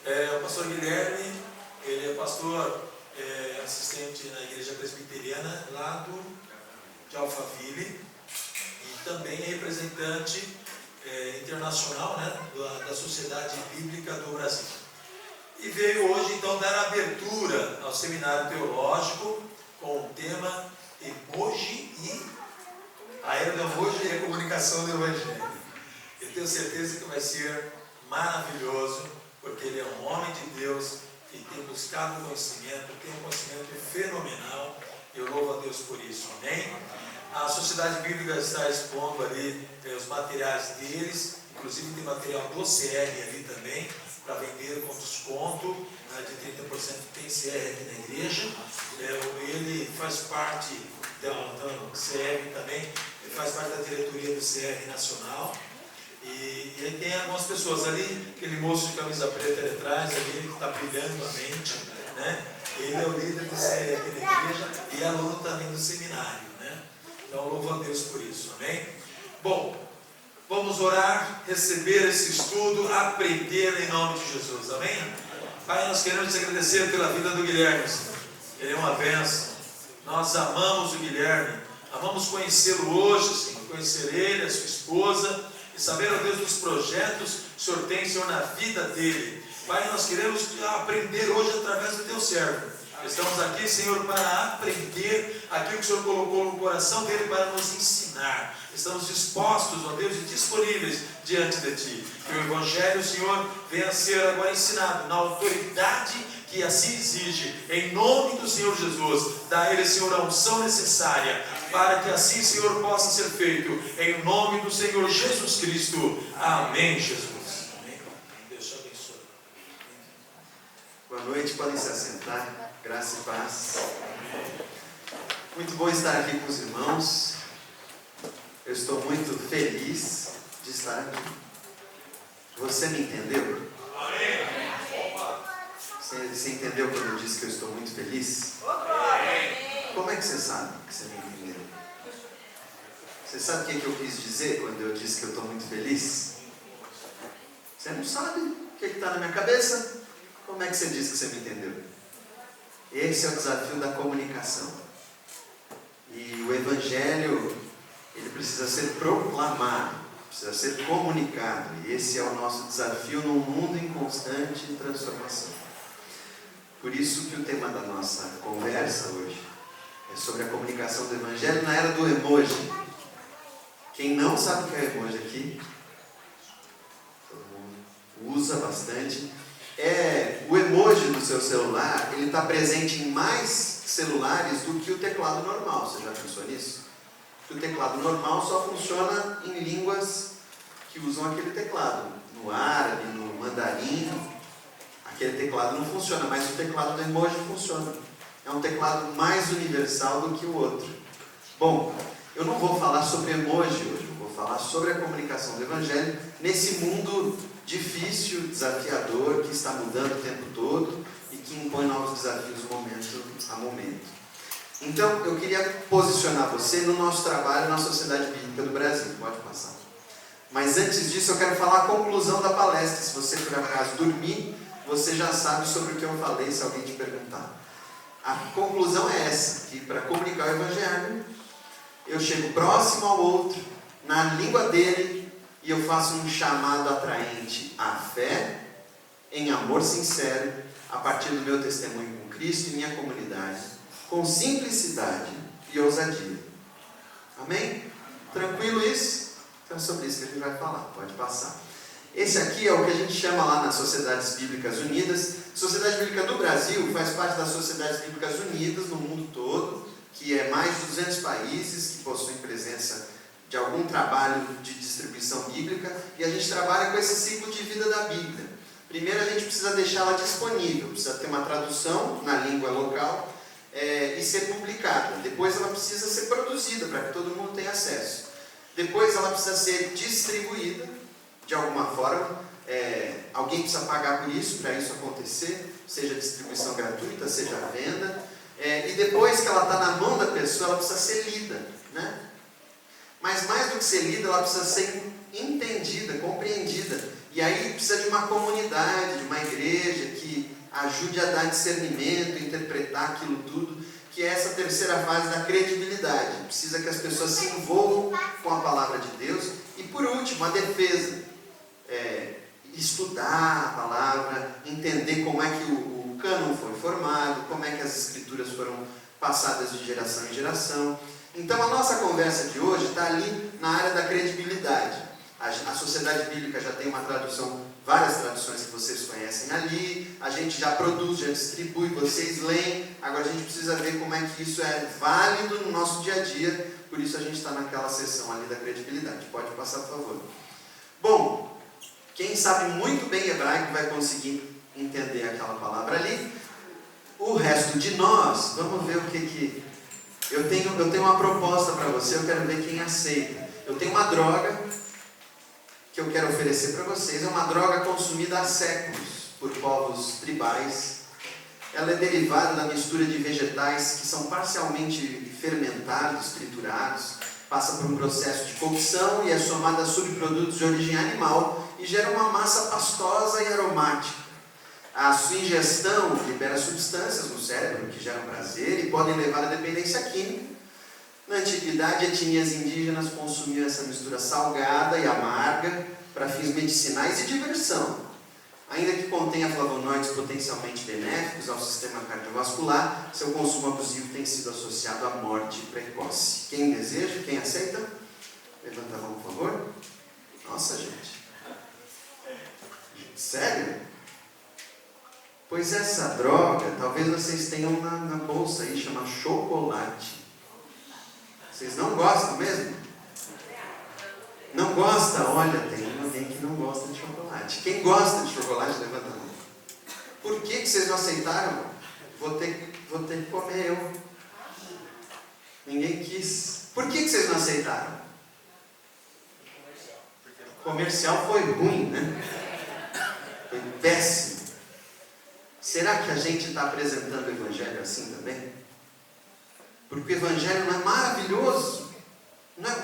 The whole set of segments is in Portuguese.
O pastor Guilherme, ele é pastor assistente na igreja presbiteriana lá de Alphaville e também é representante internacional, né, da Sociedade Bíblica do Brasil. E veio hoje então dar abertura ao seminário teológico com o tema Emoji e a era do emoji e a comunicação do Evangelho. Eu tenho certeza que vai ser maravilhoso, porque ele é um homem de Deus e tem buscado conhecimento, tem um conhecimento fenomenal. Eu louvo a Deus por isso, amém? A Sociedade Bíblica está expondo ali os materiais deles, inclusive tem material do CR ali também, para vender com desconto, né, de 30% tem CR aqui na igreja. Ele faz parte do CR também, ele faz parte da diretoria do CR Nacional. E aí tem algumas pessoas ali, aquele moço de camisa preta ali atrás, ali, que está brilhando a mente, né? Ele é o líder do CR aqui na igreja e é aluno também do seminário, né? Então louvo a Deus por isso, amém? Bom, vamos orar, receber esse estudo, aprender em nome de Jesus, amém? Pai, nós queremos te agradecer pela vida do Guilherme, Senhor. Ele é uma bênção. Nós amamos o Guilherme, amamos conhecê-lo hoje, Senhor, conhecer ele, a sua esposa, e saber, ó Deus, dos projetos que o Senhor tem, Senhor, na vida dele. Pai, nós queremos aprender hoje através do teu servo. Estamos aqui, Senhor, para aprender aquilo que o Senhor colocou no coração dele para nos ensinar. Estamos dispostos, ó Deus, e disponíveis diante de Ti. Que o Evangelho, Senhor, venha a ser agora ensinado na autoridade que assim exige, em nome do Senhor Jesus. Dá a Ele, Senhor, a unção necessária, para que assim, Senhor, possa ser feito, em nome do Senhor Jesus Cristo. Amém, Jesus. Amém. Deus te abençoe. Boa noite, podem se assentar. Graça e paz. Muito bom estar aqui com os irmãos. Eu estou muito feliz de estar aqui. Você me entendeu? Você entendeu quando eu disse que eu estou muito feliz? Como é que você sabe que você me entendeu? Você sabe o que eu quis dizer quando eu disse que eu estou muito feliz? Você não sabe o que está na minha cabeça? Como é que você disse que você me entendeu? Esse é o desafio da comunicação. E o Evangelho, ele precisa ser proclamado, precisa ser comunicado. E esse é o nosso desafio num mundo em constante transformação. Por isso que o tema da nossa conversa hoje é sobre a comunicação do Evangelho na era do emoji. Quem não sabe o que é emoji aqui, todo mundo usa bastante. O emoji do seu celular, ele está presente em mais celulares do que o teclado normal. Você já pensou nisso? O teclado normal só funciona em línguas que usam aquele teclado. No árabe, no mandarim, aquele teclado não funciona, mas o teclado do emoji funciona. É um teclado mais universal do que o outro. Bom, eu não vou falar sobre emoji hoje, eu vou falar sobre a comunicação do Evangelho nesse mundo difícil, desafiador, que está mudando o tempo todo e que impõe novos desafios momento a momento. Então, eu queria posicionar você no nosso trabalho na Sociedade Bíblica do Brasil. Pode passar. Mas antes disso, eu quero falar a conclusão da palestra. Se você, por acaso, dormir, você já sabe sobre o que eu falei, se alguém te perguntar. A conclusão é essa, que para comunicar o Evangelho, eu chego próximo ao outro, na língua dele, e eu faço um chamado atraente à fé, em amor sincero, a partir do meu testemunho com Cristo e minha comunidade, com simplicidade e ousadia. Amém? Tranquilo isso? Então é sobre isso que a gente vai falar, pode passar. Esse aqui é o que a gente chama lá nas Sociedades Bíblicas Unidas. A Sociedade Bíblica do Brasil faz parte das Sociedades Bíblicas Unidas no mundo todo, que é mais de 200 países que possuem presença de algum trabalho de distribuição bíblica, e a gente trabalha com esse ciclo de vida da Bíblia. Primeiro a gente precisa deixá-la disponível, precisa ter uma tradução na língua local e ser publicada. Depois ela precisa ser produzida para que todo mundo tenha acesso. Depois ela precisa ser distribuída de alguma forma. Alguém precisa pagar por isso, para isso acontecer, seja distribuição gratuita, seja venda. E depois que ela está na mão da pessoa, ela precisa ser lida, né? Mas mais do que ser lida, ela precisa ser entendida, compreendida. E aí precisa de uma comunidade, de uma igreja que ajude a dar discernimento, interpretar aquilo tudo, que é essa terceira fase da credibilidade. Precisa que as pessoas se envolvam com a palavra de Deus. E por último, a defesa. Estudar a palavra, entender como é que o cânon foi formado, como é que as escrituras foram passadas de geração em geração. Então a nossa conversa de hoje está ali na área da credibilidade. A Sociedade Bíblica já tem uma tradução, várias traduções que vocês conhecem ali, a gente já produz, já distribui, vocês leem, agora a gente precisa ver como é que isso é válido no nosso dia a dia, por isso a gente está naquela seção ali da credibilidade. Pode passar, por favor. Bom, quem sabe muito bem hebraico vai conseguir entender aquela palavra ali. O resto de nós, vamos ver o que eu tenho uma proposta para você, eu quero ver quem aceita. Eu tenho uma droga que eu quero oferecer para vocês, é uma droga consumida há séculos por povos tribais. Ela é derivada da mistura de vegetais que são parcialmente fermentados, triturados, passa por um processo de cocção e é somada a subprodutos de origem animal e gera uma massa pastosa e aromática. A sua ingestão libera substâncias no cérebro que geram prazer e podem levar à dependência química. Na antiguidade, etnias indígenas consumiam essa mistura salgada e amarga para fins medicinais e diversão. Ainda que contenha flavonoides potencialmente benéficos ao sistema cardiovascular, seu consumo abusivo tem sido associado à morte precoce. Quem deseja? Quem aceita? Levanta a mão, por favor. Nossa, gente. Sério? Pois essa droga, talvez vocês tenham na bolsa aí, chama chocolate. Vocês não gostam mesmo? Não gosta? Olha, tem alguém que não gosta de chocolate. Quem gosta de chocolate, levanta a mão. Por que vocês não aceitaram? Vou ter que comer eu. Ninguém quis. Por que vocês não aceitaram? O comercial foi ruim, né? Foi péssimo. Será que a gente está apresentando o Evangelho assim também? Porque o Evangelho não é maravilhoso?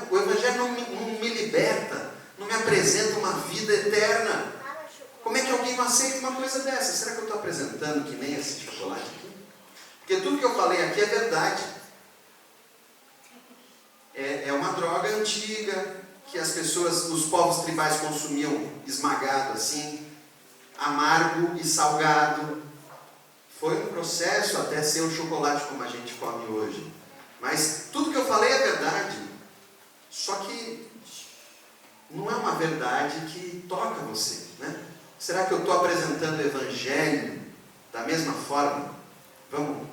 O Evangelho não me liberta, não me apresenta uma vida eterna. Como é que alguém não aceita uma coisa dessa? Será que eu estou apresentando que nem esse chocolate aqui? Porque tudo que eu falei aqui é verdade. É uma droga antiga, que as pessoas, os povos tribais consumiam esmagado assim, amargo e salgado. Foi um processo até ser o chocolate como a gente come hoje. Mas tudo que eu falei é verdade. Só que não é uma verdade que toca você, né? Será que eu estou apresentando o Evangelho da mesma forma? Vamos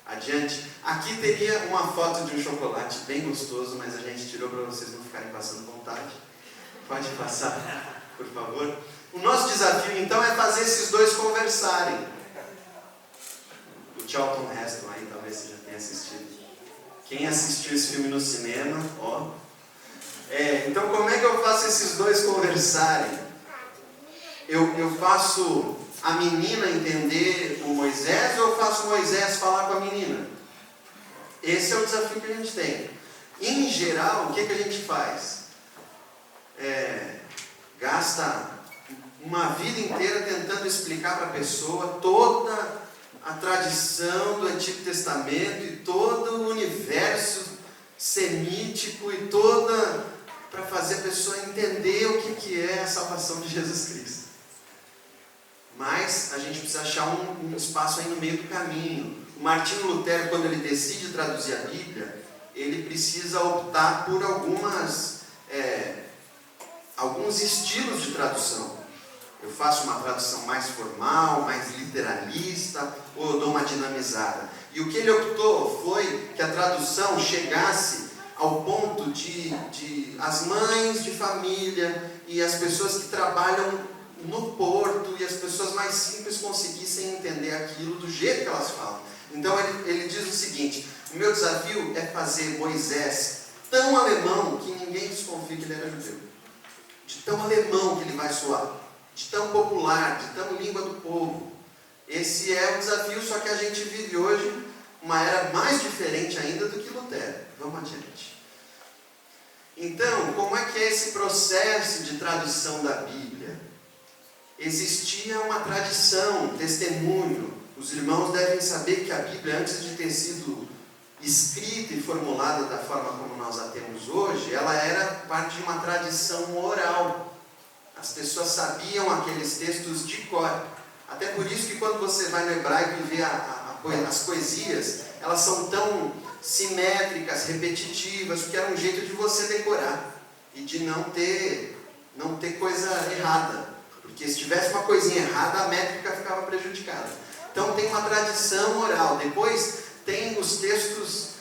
adiante. Aqui teria uma foto de um chocolate bem gostoso, mas a gente tirou para vocês não ficarem passando vontade. Pode passar, por favor. O nosso desafio, então, é fazer esses dois conversarem. O Charlton Heston aí, talvez você já tenha assistido. Quem assistiu esse filme no cinema, ó. Então, como é que eu faço esses dois conversarem? Eu faço a menina entender o Moisés ou eu faço o Moisés falar com a menina? Esse é o desafio que a gente tem. Em geral, o que a gente faz? Gasta uma vida inteira tentando explicar para a pessoa toda a tradição do Antigo Testamento e todo o universo semítico e para fazer a pessoa entender o que é a salvação de Jesus Cristo. Mas a gente precisa achar um espaço aí no meio do caminho. O Martinho Lutero, quando ele decide traduzir a Bíblia, ele precisa optar por alguns estilos de tradução. Eu faço uma tradução mais formal, mais literalista, ou eu dou uma dinamizada. E o que ele optou foi que a tradução chegasse ao ponto de as mães de família e as pessoas que trabalham no porto e as pessoas mais simples conseguissem entender aquilo do jeito que elas falam. Então ele diz o seguinte: o meu desafio é fazer Moisés tão alemão que ninguém desconfie que ele era judeu. De tão alemão que ele vai soar, de tão popular, de tão língua do povo. Esse é o desafio, só que a gente vive hoje uma era mais diferente ainda do que Lutero. Vamos adiante. Então, como é que é esse processo de tradução da Bíblia? existia uma tradição, um testemunho. Os irmãos devem saber que a Bíblia, antes de ter sido escrita e formulada da forma como nós a temos hoje, ela era parte de uma tradição oral. As pessoas sabiam aqueles textos de cor. Até por isso que quando você vai no hebraico e vê as poesias, elas são tão simétricas, repetitivas, porque era um jeito de você decorar e de não ter coisa errada. Porque se tivesse uma coisinha errada, a métrica ficava prejudicada. Então tem uma tradição oral. Depois tem os textos,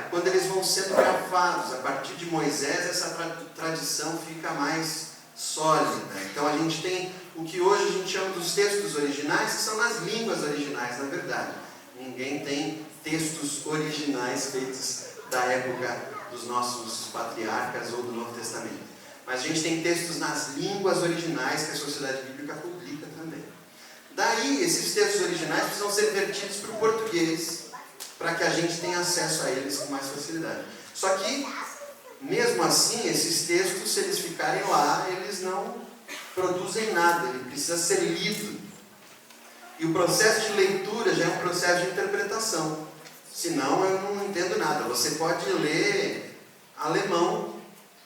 quando eles vão sendo gravados, a partir de Moisés, essa tradição fica mais sólida. Então a gente tem o que hoje a gente chama dos textos originais, que são nas línguas originais, na verdade. Ninguém tem textos originais feitos da época dos nossos patriarcas ou do Novo Testamento. Mas a gente tem textos nas línguas originais que a Sociedade Bíblica publica também. Daí, esses textos originais precisam ser vertidos para o português, para que a gente tenha acesso a eles com mais facilidade. Só que, mesmo assim, esses textos, se eles ficarem lá, eles não produzem nada, ele precisa ser lido. E o processo de leitura já é um processo de interpretação. Senão eu não entendo nada. Você pode ler alemão,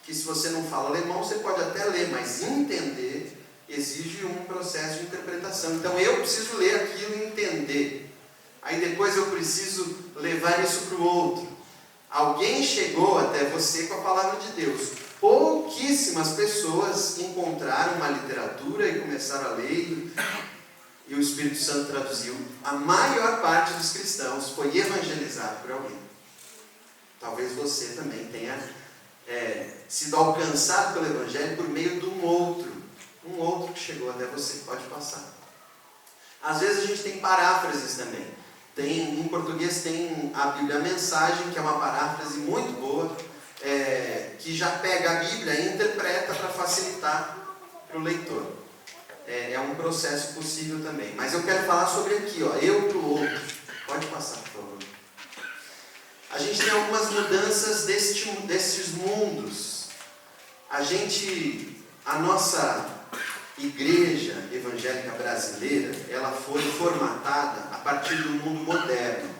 que se você não fala alemão, você pode até ler, mas entender exige um processo de interpretação. Então eu preciso ler aquilo e entender. Aí depois eu preciso levar isso para o outro. Alguém chegou até você com a palavra de Deus. Pouquíssimas pessoas encontraram uma literatura e começaram a ler e o Espírito Santo traduziu. A maior parte dos cristãos foi evangelizado por alguém. Talvez você também tenha sido alcançado pelo Evangelho por meio de um outro que chegou até você, que pode passar. Às vezes a gente tem paráfrases também. Em português tem a Bíblia Mensagem, que é uma paráfrase muito boa, que já pega a Bíblia e interpreta para facilitar para o leitor. É um processo possível também. Mas eu quero falar sobre aqui, ó, eu para o outro. Pode passar, por favor. A gente tem algumas mudanças destes mundos. A nossa igreja evangélica brasileira, ela foi formatada a partir do mundo moderno.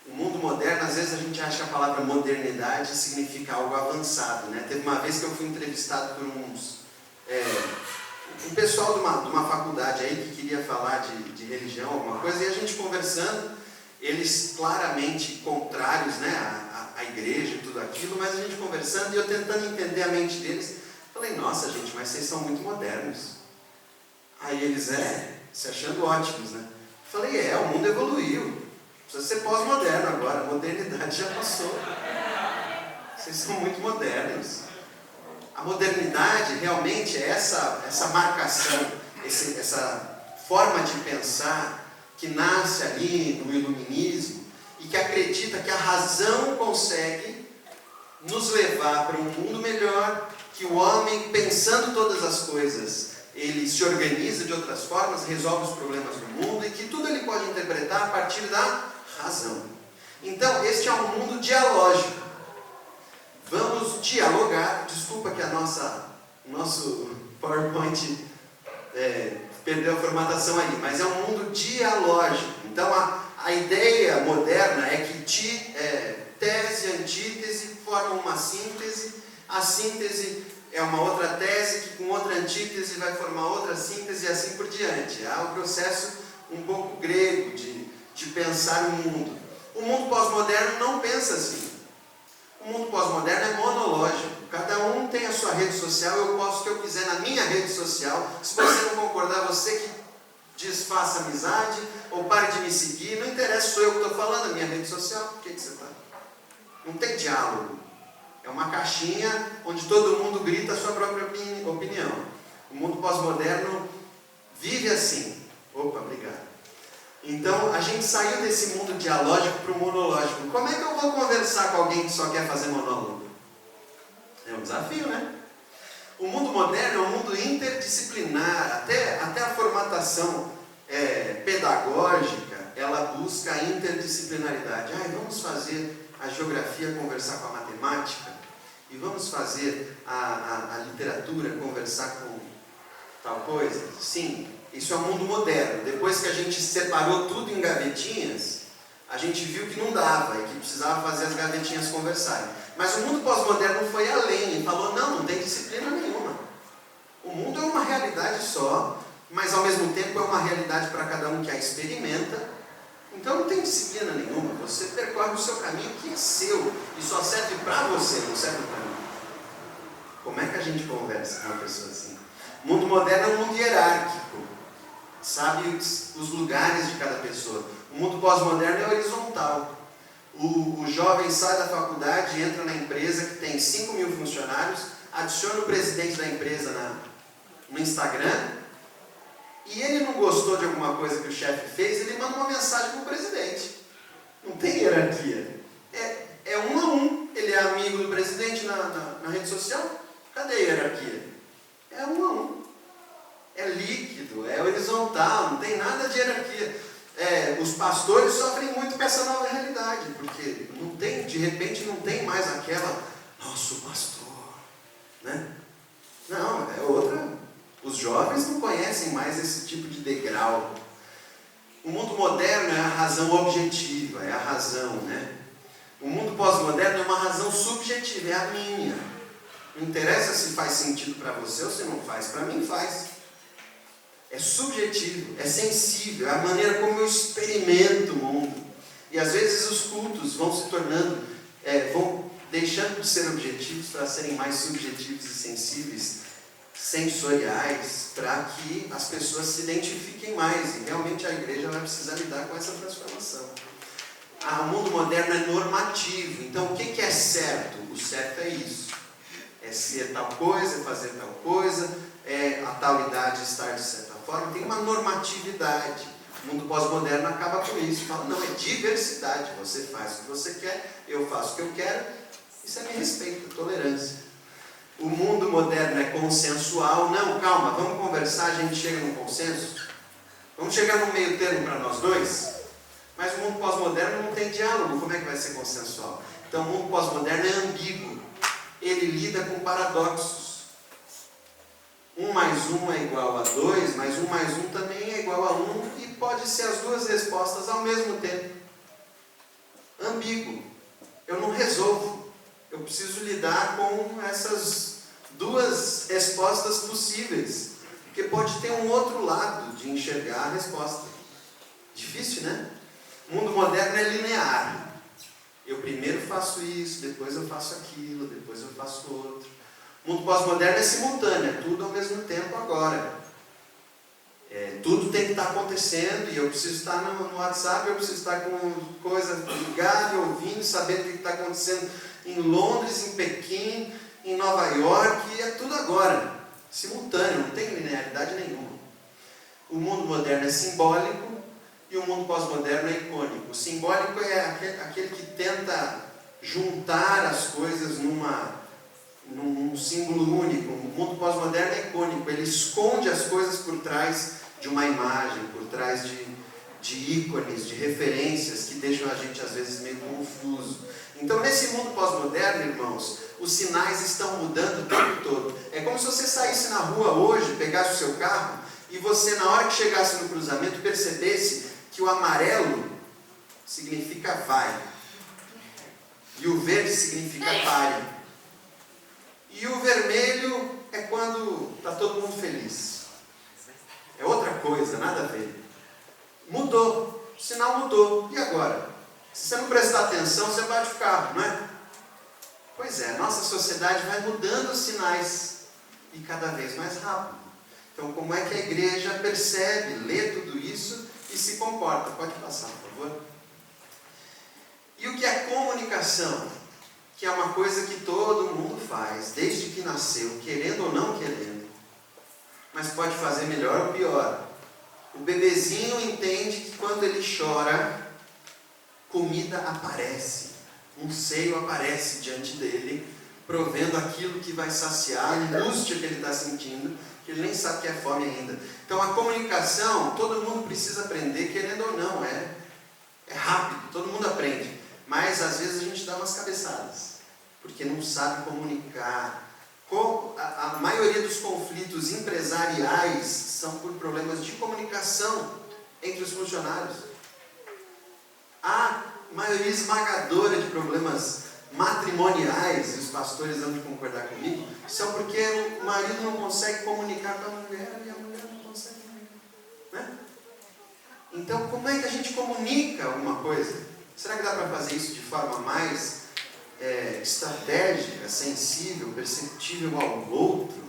O mundo moderno, às vezes a gente acha que a palavra modernidade significa algo avançado, né? Teve uma vez que eu fui entrevistado por um pessoal de uma faculdade aí que queria falar de religião, alguma coisa, e a gente conversando, eles claramente contrários, né, à igreja e tudo aquilo, mas a gente conversando e eu tentando entender a mente deles, falei, nossa gente, mas vocês são muito modernos. Aí eles, se achando ótimos, né? Falei, o mundo evoluiu, precisa ser pós-moderno agora, a modernidade já passou. Vocês são muito modernos. A modernidade realmente é essa marcação, essa forma de pensar que nasce ali no iluminismo e que acredita que a razão consegue nos levar para um mundo melhor, que o homem, pensando todas as coisas, ele se organiza de outras formas, resolve os problemas do mundo e que tudo ele pode interpretar a partir da razão. Então, este é um mundo dialógico. Vamos dialogar. Desculpa que nosso PowerPoint perdeu a formatação aí, mas é um mundo dialógico. Então a ideia moderna é que tese e antítese formam uma síntese. A síntese é uma outra tese que com outra antítese vai formar outra síntese e assim por diante. Há um processo um pouco grego de pensar o mundo. O mundo pós-moderno não pensa assim. O mundo pós-moderno é monológico. Cada um tem a sua rede social, eu posto o que eu quiser na minha rede social. Se você não concordar, você que desfaça amizade ou pare de me seguir. Não interessa, sou eu que estou falando na minha rede social. Por que você está? Não tem diálogo. É uma caixinha onde todo mundo grita a sua própria opinião. O mundo pós-moderno vive assim. Opa, obrigado. Então, a gente saiu desse mundo dialógico para o monológico. Como é que eu vou conversar com alguém que só quer fazer monólogo? É um desafio, né? O mundo moderno é um mundo interdisciplinar. Até a formatação pedagógica, ela busca a interdisciplinaridade. Vamos fazer a geografia conversar com a matemática. E vamos fazer a literatura conversar tal coisa? Sim, isso é o mundo moderno. Depois que a gente separou tudo em gavetinhas, a gente viu que não dava e que precisava fazer as gavetinhas conversarem. Mas o mundo pós-moderno foi além e falou, não tem disciplina nenhuma. O mundo é uma realidade só, mas ao mesmo tempo é uma realidade para cada um que a experimenta. Então não tem disciplina nenhuma. Você percorre o seu caminho que é seu e só serve para você, não serve para mim. Como é que a gente conversa com uma pessoa assim? O mundo moderno é um mundo hierárquico. Sabe os lugares de cada pessoa. O mundo pós-moderno é horizontal. O jovem sai da faculdade, entra na empresa que tem 5.000 funcionários, adiciona o presidente da empresa no Instagram, e ele não gostou de alguma coisa que o chefe fez, ele manda uma mensagem para o presidente. Não tem hierarquia. É um a um. Ele é amigo do presidente na rede social. Cadê a hierarquia? É um a um. É líquido, é horizontal, não tem nada de hierarquia. Os pastores sofrem muito com essa nova realidade, porque de repente não tem mais aquela, nosso pastor, né? Não, é outra. Os jovens não conhecem mais esse tipo de degrau. O mundo moderno é a razão objetiva, é a razão, né? O mundo pós-moderno é uma razão subjetiva, é a minha. Não interessa se faz sentido para você ou se não faz, para mim faz. É subjetivo, é sensível, é a maneira como eu experimento o mundo. E às vezes os cultos vão se tornando, vão deixando de ser objetivos para serem mais subjetivos e sensíveis, sensoriais, para que as pessoas se identifiquem mais. E realmente a igreja vai precisar lidar com essa transformação. O mundo moderno é normativo. Então o que é certo? O certo é isso. É ser tal coisa, é fazer tal coisa, a tal idade estar de certa forma. Tem uma normatividade. O mundo pós-moderno acaba com isso. Fala, não, é diversidade. Você faz o que você quer, eu faço o que eu quero. Isso é me respeito, tolerância. O mundo moderno é consensual. Não, calma, vamos conversar, a gente chega num consenso. Vamos chegar num meio termo para nós dois. Mas o mundo pós-moderno não tem diálogo. Como é que vai ser consensual? Então o mundo pós-moderno é ambíguo. Ele lida com paradoxos. 1 mais 1 é igual a 2, mas 1 mais 1 também é igual a 1, e pode ser as duas respostas ao mesmo tempo. Ambíguo. Eu não resolvo. Eu preciso lidar com essas duas respostas possíveis, porque pode ter um outro lado de enxergar a resposta. Difícil, né? O mundo moderno é linear. Eu primeiro faço isso, depois eu faço aquilo, depois eu faço outro. O mundo pós-moderno é simultâneo, é tudo ao mesmo tempo agora. Tudo tem que estar acontecendo, e eu preciso estar no WhatsApp, eu preciso estar com coisa ligada, ouvindo, sabendo o que está acontecendo em Londres, em Pequim, em Nova York, e é tudo agora. Simultâneo, não tem linearidade nenhuma. O mundo moderno é simbólico, e o mundo pós-moderno é icônico. O simbólico é aquele que tenta juntar as coisas num símbolo único. O mundo pós-moderno é icônico. Ele esconde as coisas por trás de uma imagem, por trás de ícones, de referências que deixam a gente às vezes meio confuso. Então nesse mundo pós-moderno, irmãos, os sinais estão mudando o tempo todo. É como se você saísse na rua hoje, pegasse o seu carro e você, na hora que chegasse no cruzamento, percebesse que o amarelo significa vai, e o verde significa pare, e o vermelho é quando está todo mundo feliz. É outra coisa, nada a ver. Mudou, o sinal mudou. E agora? Se você não prestar atenção, você bate o carro, não é? Pois é, nossa sociedade vai mudando os sinais, e cada vez mais rápido. Então como é que a igreja percebe, lê tudo isso e se comporta? Pode passar, por favor. E o que é comunicação? Que é uma coisa que todo mundo faz, desde que nasceu, querendo ou não querendo. Mas pode fazer melhor ou pior. O bebezinho entende que quando ele chora, comida aparece. Um seio aparece diante dele, provendo aquilo que vai saciar a angústia que ele está sentindo, que ele nem sabe que é fome ainda. Então a comunicação, todo mundo precisa aprender, querendo ou não, é rápido, todo mundo aprende. Mas às vezes a gente dá umas cabeçadas, porque não sabe comunicar A maioria dos conflitos empresariais são por problemas de comunicação entre os funcionários. A maioria esmagadora de problemas matrimoniais, e os pastores vão de concordar comigo, são porque o marido não consegue comunicar com a mulher e a mulher não consegue comunicar, né? Então, como é que a gente comunica alguma coisa? Será que dá para fazer isso de forma mais estratégica, sensível, perceptível ao outro?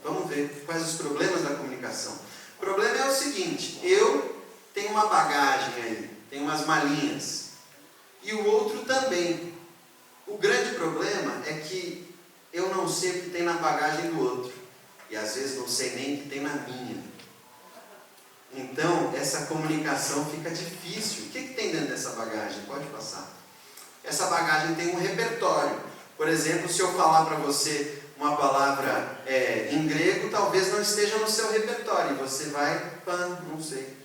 Vamos ver quais os problemas da comunicação. O problema é o seguinte: eu tenho uma bagagem aí, tenho umas malinhas, e o outro também. O grande problema é que eu não sei o que tem na bagagem do outro, e às vezes não sei nem o que tem na minha. Então, essa comunicação fica difícil. O que tem dentro dessa bagagem? Pode passar. Essa bagagem tem um repertório. Por exemplo, se eu falar para você uma palavra em grego, talvez não esteja no seu repertório. E você vai, não sei.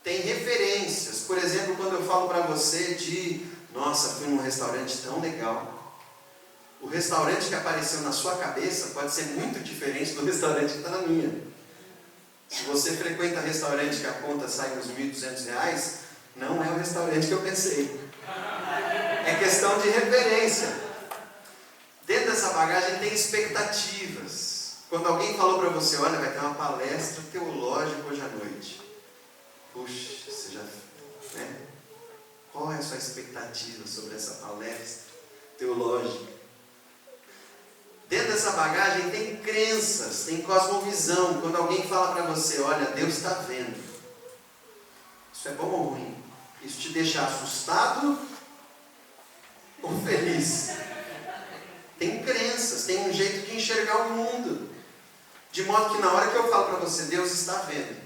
Tem referências. Por exemplo, quando eu falo para você nossa, fui num restaurante tão legal. O restaurante que apareceu na sua cabeça pode ser muito diferente do restaurante que está na minha. Se você frequenta restaurante que a conta sai uns R$1.200, não é o restaurante que eu pensei. É questão de referência. Dentro dessa bagagem tem expectativas. Quando alguém falou para você, olha, vai ter uma palestra teológica hoje à noite. Puxa, você já... né? Qual é a sua expectativa sobre essa palestra teológica? Dentro dessa bagagem tem crenças, tem cosmovisão. Quando alguém fala para você, olha, Deus está vendo. Isso é bom ou ruim? Isso te deixa assustado ou feliz? Tem crenças, tem um jeito de enxergar o mundo. De modo que na hora que eu falo para você, Deus está vendo,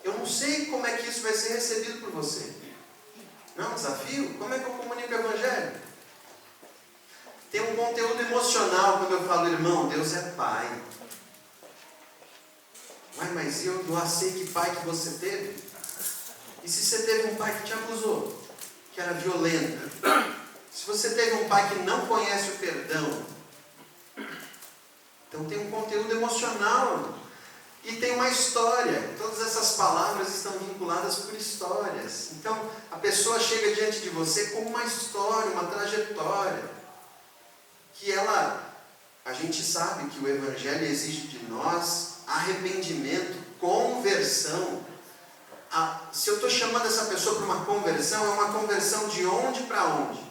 eu não sei como é que isso vai ser recebido por você. Não é um desafio? Como é que eu comunico o Evangelho? Tem um conteúdo emocional quando eu falo, irmão, Deus é pai. Mas eu não sei que pai que você teve? E se você teve um pai que te abusou? Que era violento? Se você teve um pai que não conhece o perdão? Então tem um conteúdo emocional. E tem uma história. Todas essas palavras estão vinculadas por histórias. Então, a pessoa chega diante de você com uma história, uma trajetória. Que a gente sabe que o Evangelho exige de nós arrependimento, conversão. Se eu estou chamando essa pessoa para uma conversão, é uma conversão de onde para onde?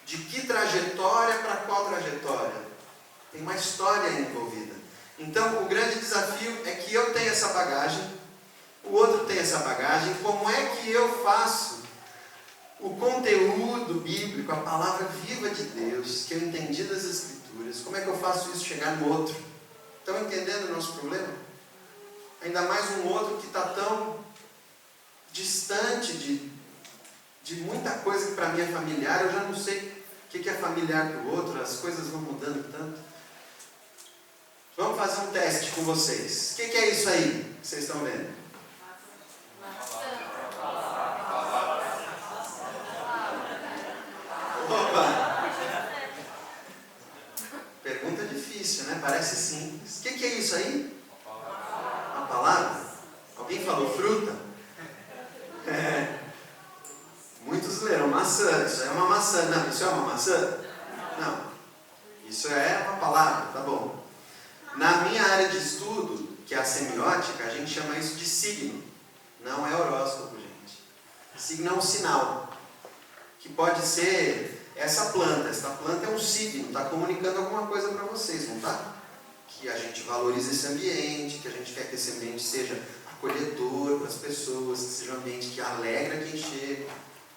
De que trajetória para qual trajetória? Tem uma história envolvida. Então, o grande desafio é que eu tenho essa bagagem, o outro tem essa bagagem. Como é que eu faço o conteúdo bíblico, a palavra viva de Deus, que eu entendi das Escrituras, como é que eu faço isso chegar no outro? Estão entendendo o nosso problema? Ainda mais um outro que está tão distante de muita coisa que para mim é familiar. Eu já não sei o que é familiar do outro, as coisas vão mudando tanto. Vamos fazer um teste com vocês. O que é isso aí que vocês estão vendo? Opa! Pergunta difícil, né? Parece simples. O que é isso aí? Uma palavra? Alguém falou fruta? Muitos leram maçã. Isso é uma maçã. Não, isso é uma maçã? Não. Isso é uma palavra, tá bom. Na minha área de estudo, que é a semiótica, a gente chama isso de signo. Não é horóscopo, gente. Signo é um sinal. Que pode ser essa planta. Essa planta é um signo, está comunicando alguma coisa para vocês, não está? Que a gente valoriza esse ambiente, que a gente quer que esse ambiente seja acolhedor para as pessoas, que seja um ambiente que alegra quem chega.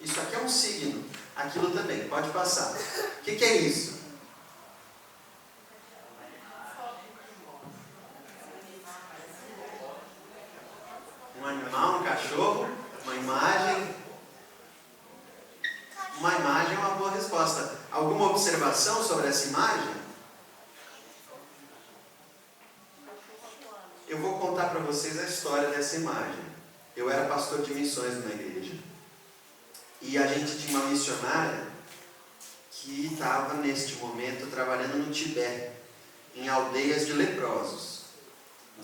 Isso aqui é um signo. Aquilo também, pode passar. O que é isso? Um animal, um cachorro, uma imagem. Uma imagem é uma boa resposta. Alguma observação sobre essa imagem? Eu vou contar para vocês a história dessa imagem. Eu era pastor de missões numa igreja. E a gente tinha uma missionária que estava neste momento trabalhando no Tibete, em aldeias de leprosos.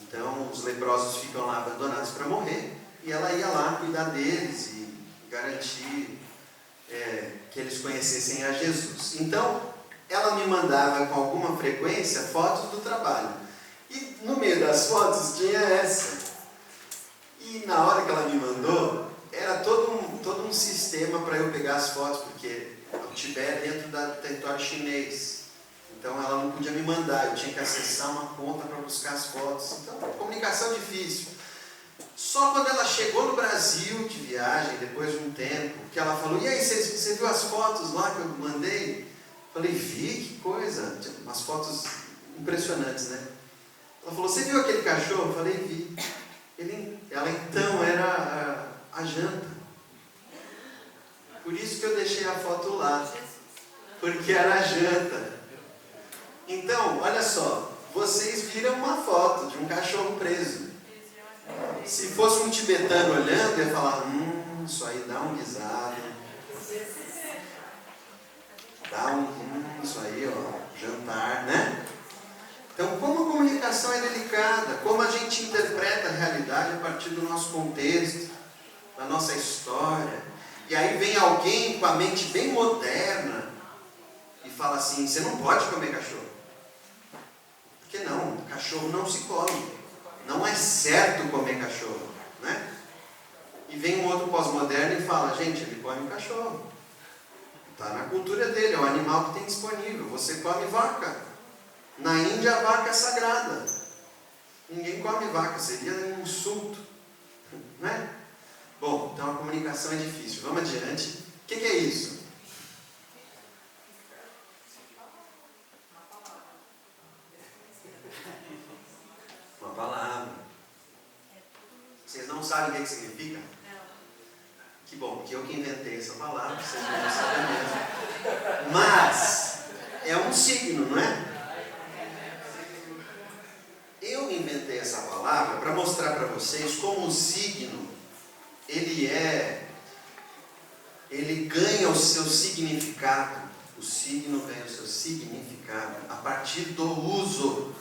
Então os leprosos ficam lá abandonados para morrer, e ela ia lá cuidar deles e garantir que eles conhecessem a Jesus. Então ela me mandava com alguma frequência fotos do trabalho, e no meio das fotos tinha essa. E na hora que ela me mandou, era todo um sistema para eu pegar as fotos, porque o Tibete é dentro do território chinês. Então ela não podia me mandar, eu tinha que acessar uma conta para buscar as fotos. Então, comunicação difícil. Só quando ela chegou no Brasil de viagem, depois de um tempo, que ela falou: e aí, você viu as fotos lá que eu mandei? Falei: vi, que coisa. Umas fotos impressionantes, né? Ela falou: você viu aquele cachorro? Falei: vi. Ela então era a janta. Por isso que eu deixei a foto lá, porque era a janta. Então, olha só, vocês viram uma foto de um cachorro preso. Se fosse um tibetano olhando, ia falar: isso aí dá um guisado. Isso aí, ó, jantar, né? Então, como a comunicação é delicada, como a gente interpreta a realidade a partir do nosso contexto, da nossa história. E aí vem alguém com a mente bem moderna e fala assim: você não pode comer cachorro. Por que não? Cachorro não se come. Não é certo comer cachorro, né? E vem um outro pós-moderno e fala: gente, ele come cachorro. Está na cultura dele, é o animal que tem disponível. Você come vaca. Na Índia a vaca é sagrada. Ninguém come vaca, seria um insulto, né? Bom, então a comunicação é difícil. Vamos adiante. O que é isso? Uma palavra. Vocês não sabem o que significa? Que bom, que eu que inventei essa palavra, vocês não sabem mesmo. Mas é um signo, não é? Eu inventei essa palavra para mostrar para vocês como o signo ele ganha o seu significado. O signo ganha o seu significado a partir do uso.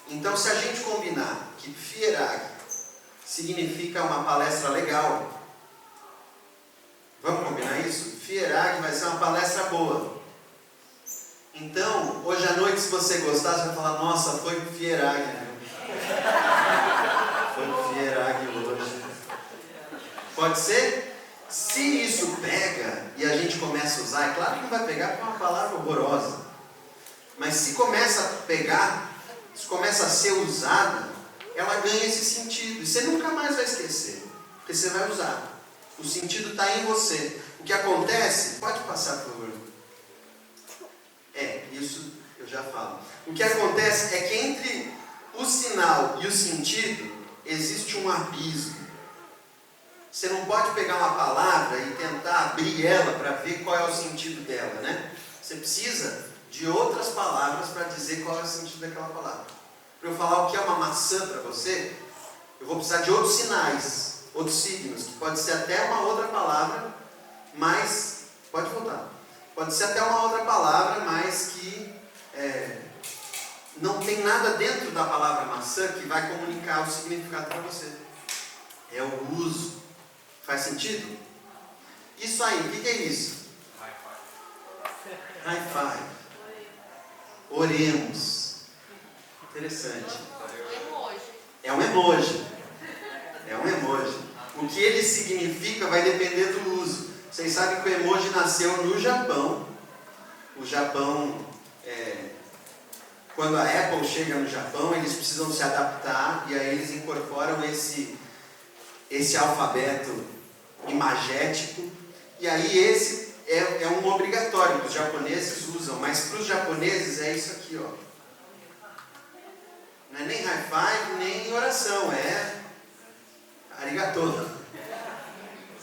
Então, se a gente combinar que Fierag significa uma palestra legal, vamos combinar isso? Fierag vai ser uma palestra boa. Então, hoje à noite, se você gostar, você vai falar: nossa, foi Fierag, né? Foi Fierag hoje. Pode ser? Se isso pega e a gente começa a usar, é claro que não vai pegar porque é uma palavra horrorosa. Mas se começa a pegar, se começa a ser usada, ela ganha esse sentido. E você nunca mais vai esquecer, porque você vai usar. O sentido está em você. O que acontece, pode passar por favor. Isso eu já falo. O que acontece é que entre o sinal e o sentido existe um abismo. Você não pode pegar uma palavra e tentar abrir ela para ver qual é o sentido dela, né? Você precisa de outras palavras para dizer qual é o sentido daquela palavra. Para eu falar o que é uma maçã para você, eu vou precisar de outros sinais, outros signos, que pode ser até uma outra palavra, mas pode voltar. Pode ser até uma outra palavra, mas que não tem nada dentro da palavra maçã que vai comunicar o significado para você. É o uso. Faz sentido? Isso aí, o que é isso? High five. Oremos. Interessante. É um emoji. É um emoji. O que ele significa vai depender do uso. Vocês sabem que o emoji nasceu no Japão. O Japão, quando a Apple chega no Japão, eles precisam se adaptar e aí eles incorporam esse alfabeto imagético. E aí esse é um obrigatório que os japoneses usam, mas para os japoneses é isso aqui, ó. Não é nem high five, nem oração, é arigato.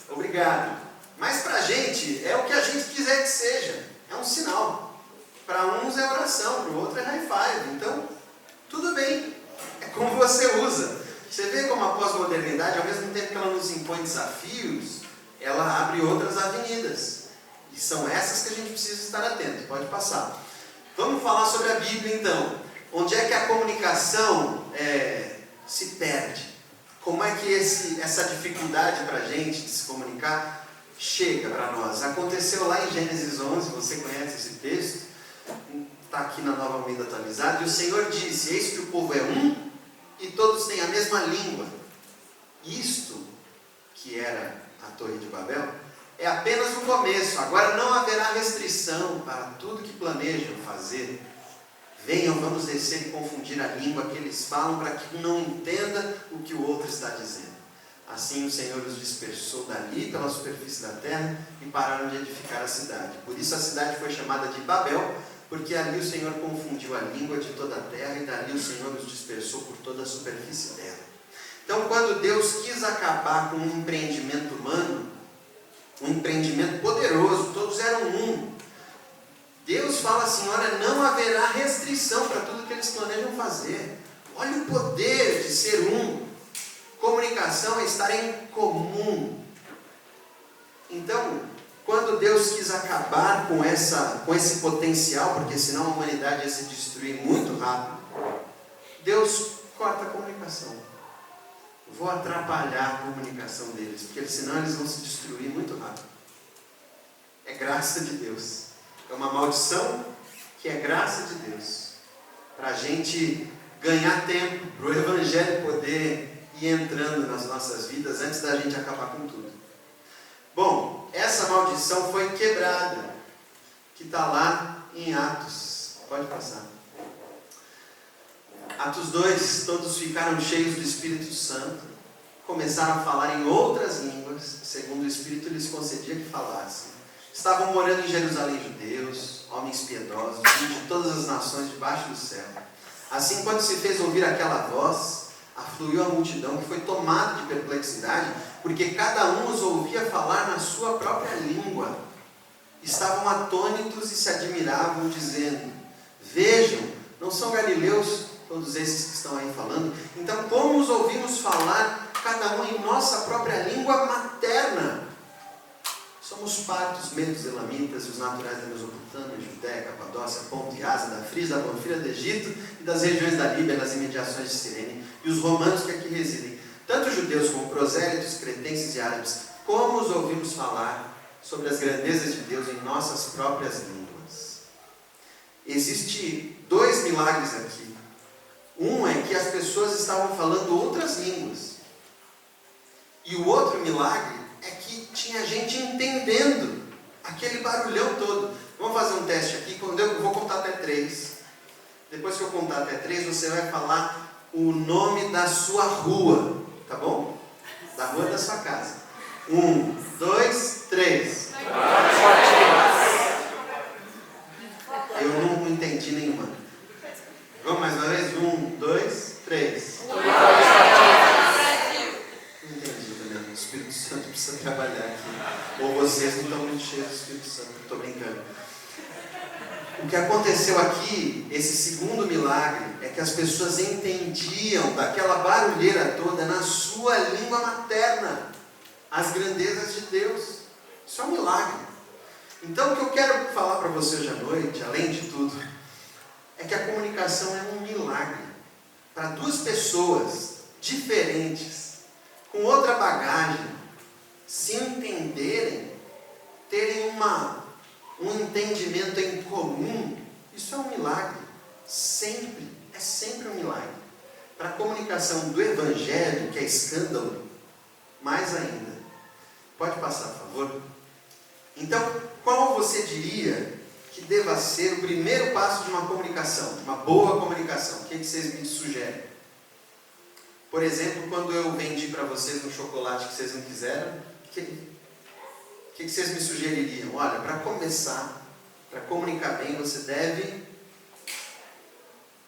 Obrigado. Mas para a gente, é o que a gente quiser que seja. É um sinal. Para uns é oração, para o outro é high five. Então, tudo bem. É como você usa. Você vê como a pós-modernidade, ao mesmo tempo que ela nos impõe desafios, ela abre outras avenidas. E são essas que a gente precisa estar atento. Pode passar. Vamos falar sobre a Bíblia então. Onde é que a comunicação se perde? Como é que essa dificuldade para a gente de se comunicar chega para nós? Aconteceu lá em Gênesis 11, você conhece esse texto? Está aqui na Nova Almeida Atualizada. E o Senhor disse: eis que o povo é um e todos têm a mesma língua. Isto, que era a Torre de Babel, é apenas o começo. Agora não haverá restrição para tudo que planejam fazer. Venham, vamos descer e confundir a língua que eles falam, para que um não entenda o que o outro está dizendo. Assim o Senhor os dispersou dali pela superfície da terra e pararam de edificar a cidade. Por isso a cidade foi chamada de Babel, porque ali o Senhor confundiu a língua de toda a terra, e dali o Senhor os dispersou por toda a superfície dela. Então, quando Deus quis acabar com um empreendimento humano, um empreendimento poderoso, todos eram um, Deus fala assim: olha, não haverá restrição para tudo que eles planejam fazer. Olha o poder de ser um. Comunicação é estar em comum. Então, quando Deus quis acabar com esse potencial, porque senão a humanidade ia se destruir muito rápido, Deus corta a comunicação. Vou atrapalhar a comunicação deles, porque senão eles vão se destruir muito rápido. É graça de Deus. É uma maldição que é graça de Deus, para a gente ganhar tempo, para o Evangelho poder ir entrando nas nossas vidas antes da gente acabar com tudo. Bom, essa maldição foi quebrada, que está lá em Atos. Pode passar. Atos 2, todos ficaram cheios do Espírito Santo, começaram a falar em outras línguas, segundo o Espírito lhes concedia que falassem. Estavam morando em Jerusalém judeus, homens piedosos, de todas as nações debaixo do céu. Assim, quando se fez ouvir aquela voz, afluiu a multidão, que foi tomada de perplexidade, porque cada um os ouvia falar na sua própria língua. Estavam atônitos e se admiravam, dizendo: vejam, não são galileus todos esses que estão aí falando? Então, como os ouvimos falar, cada um em nossa própria língua materna? Somos partos, medos, elamitas, os naturais da Mesopotâmia, Judéia, Capadócia, Ponto e Ásia, da Frígia, da Panfilha do Egito e das regiões da Líbia, nas imediações de Cirene, e os romanos que aqui residem, tanto judeus como prosélitos, cretenses e árabes, como os ouvimos falar sobre as grandezas de Deus em nossas próprias línguas. Existem dois milagres aqui. Um é que as pessoas estavam falando outras línguas. E o outro milagre é que tinha gente entendendo aquele barulhão todo. Vamos fazer um teste aqui. Quando eu vou contar até 3. Depois que eu contar até 3, você vai falar o nome da sua rua. Tá bom? Da rua da sua casa. 1, 2, 3. Eu não entendi nenhuma. Vamos mais uma vez? 1, 2, 3. Não entendi também. O Espírito Santo precisa trabalhar aqui. Ou vocês não estão muito cheios do Espírito Santo. Estou brincando. O que aconteceu aqui, esse segundo milagre, é que as pessoas entendiam daquela barulheira toda na sua língua materna as grandezas de Deus. Isso é um milagre. Então, o que eu quero falar para você hoje à noite, além de tudo, é que a comunicação é um milagre para duas pessoas diferentes, com outra bagagem, se entenderem, terem um entendimento em comum. Isso é um milagre. Sempre, é sempre um milagre. Para a comunicação do Evangelho, que é escândalo, mais ainda. Pode passar, por favor? Então, qual você diria que deva ser o primeiro passo de uma comunicação, de uma boa comunicação? O que vocês me sugerem? Por exemplo, quando eu vendi para vocês um chocolate que vocês não quiseram, o que vocês me sugeririam? Olha, para começar, para comunicar bem, você deve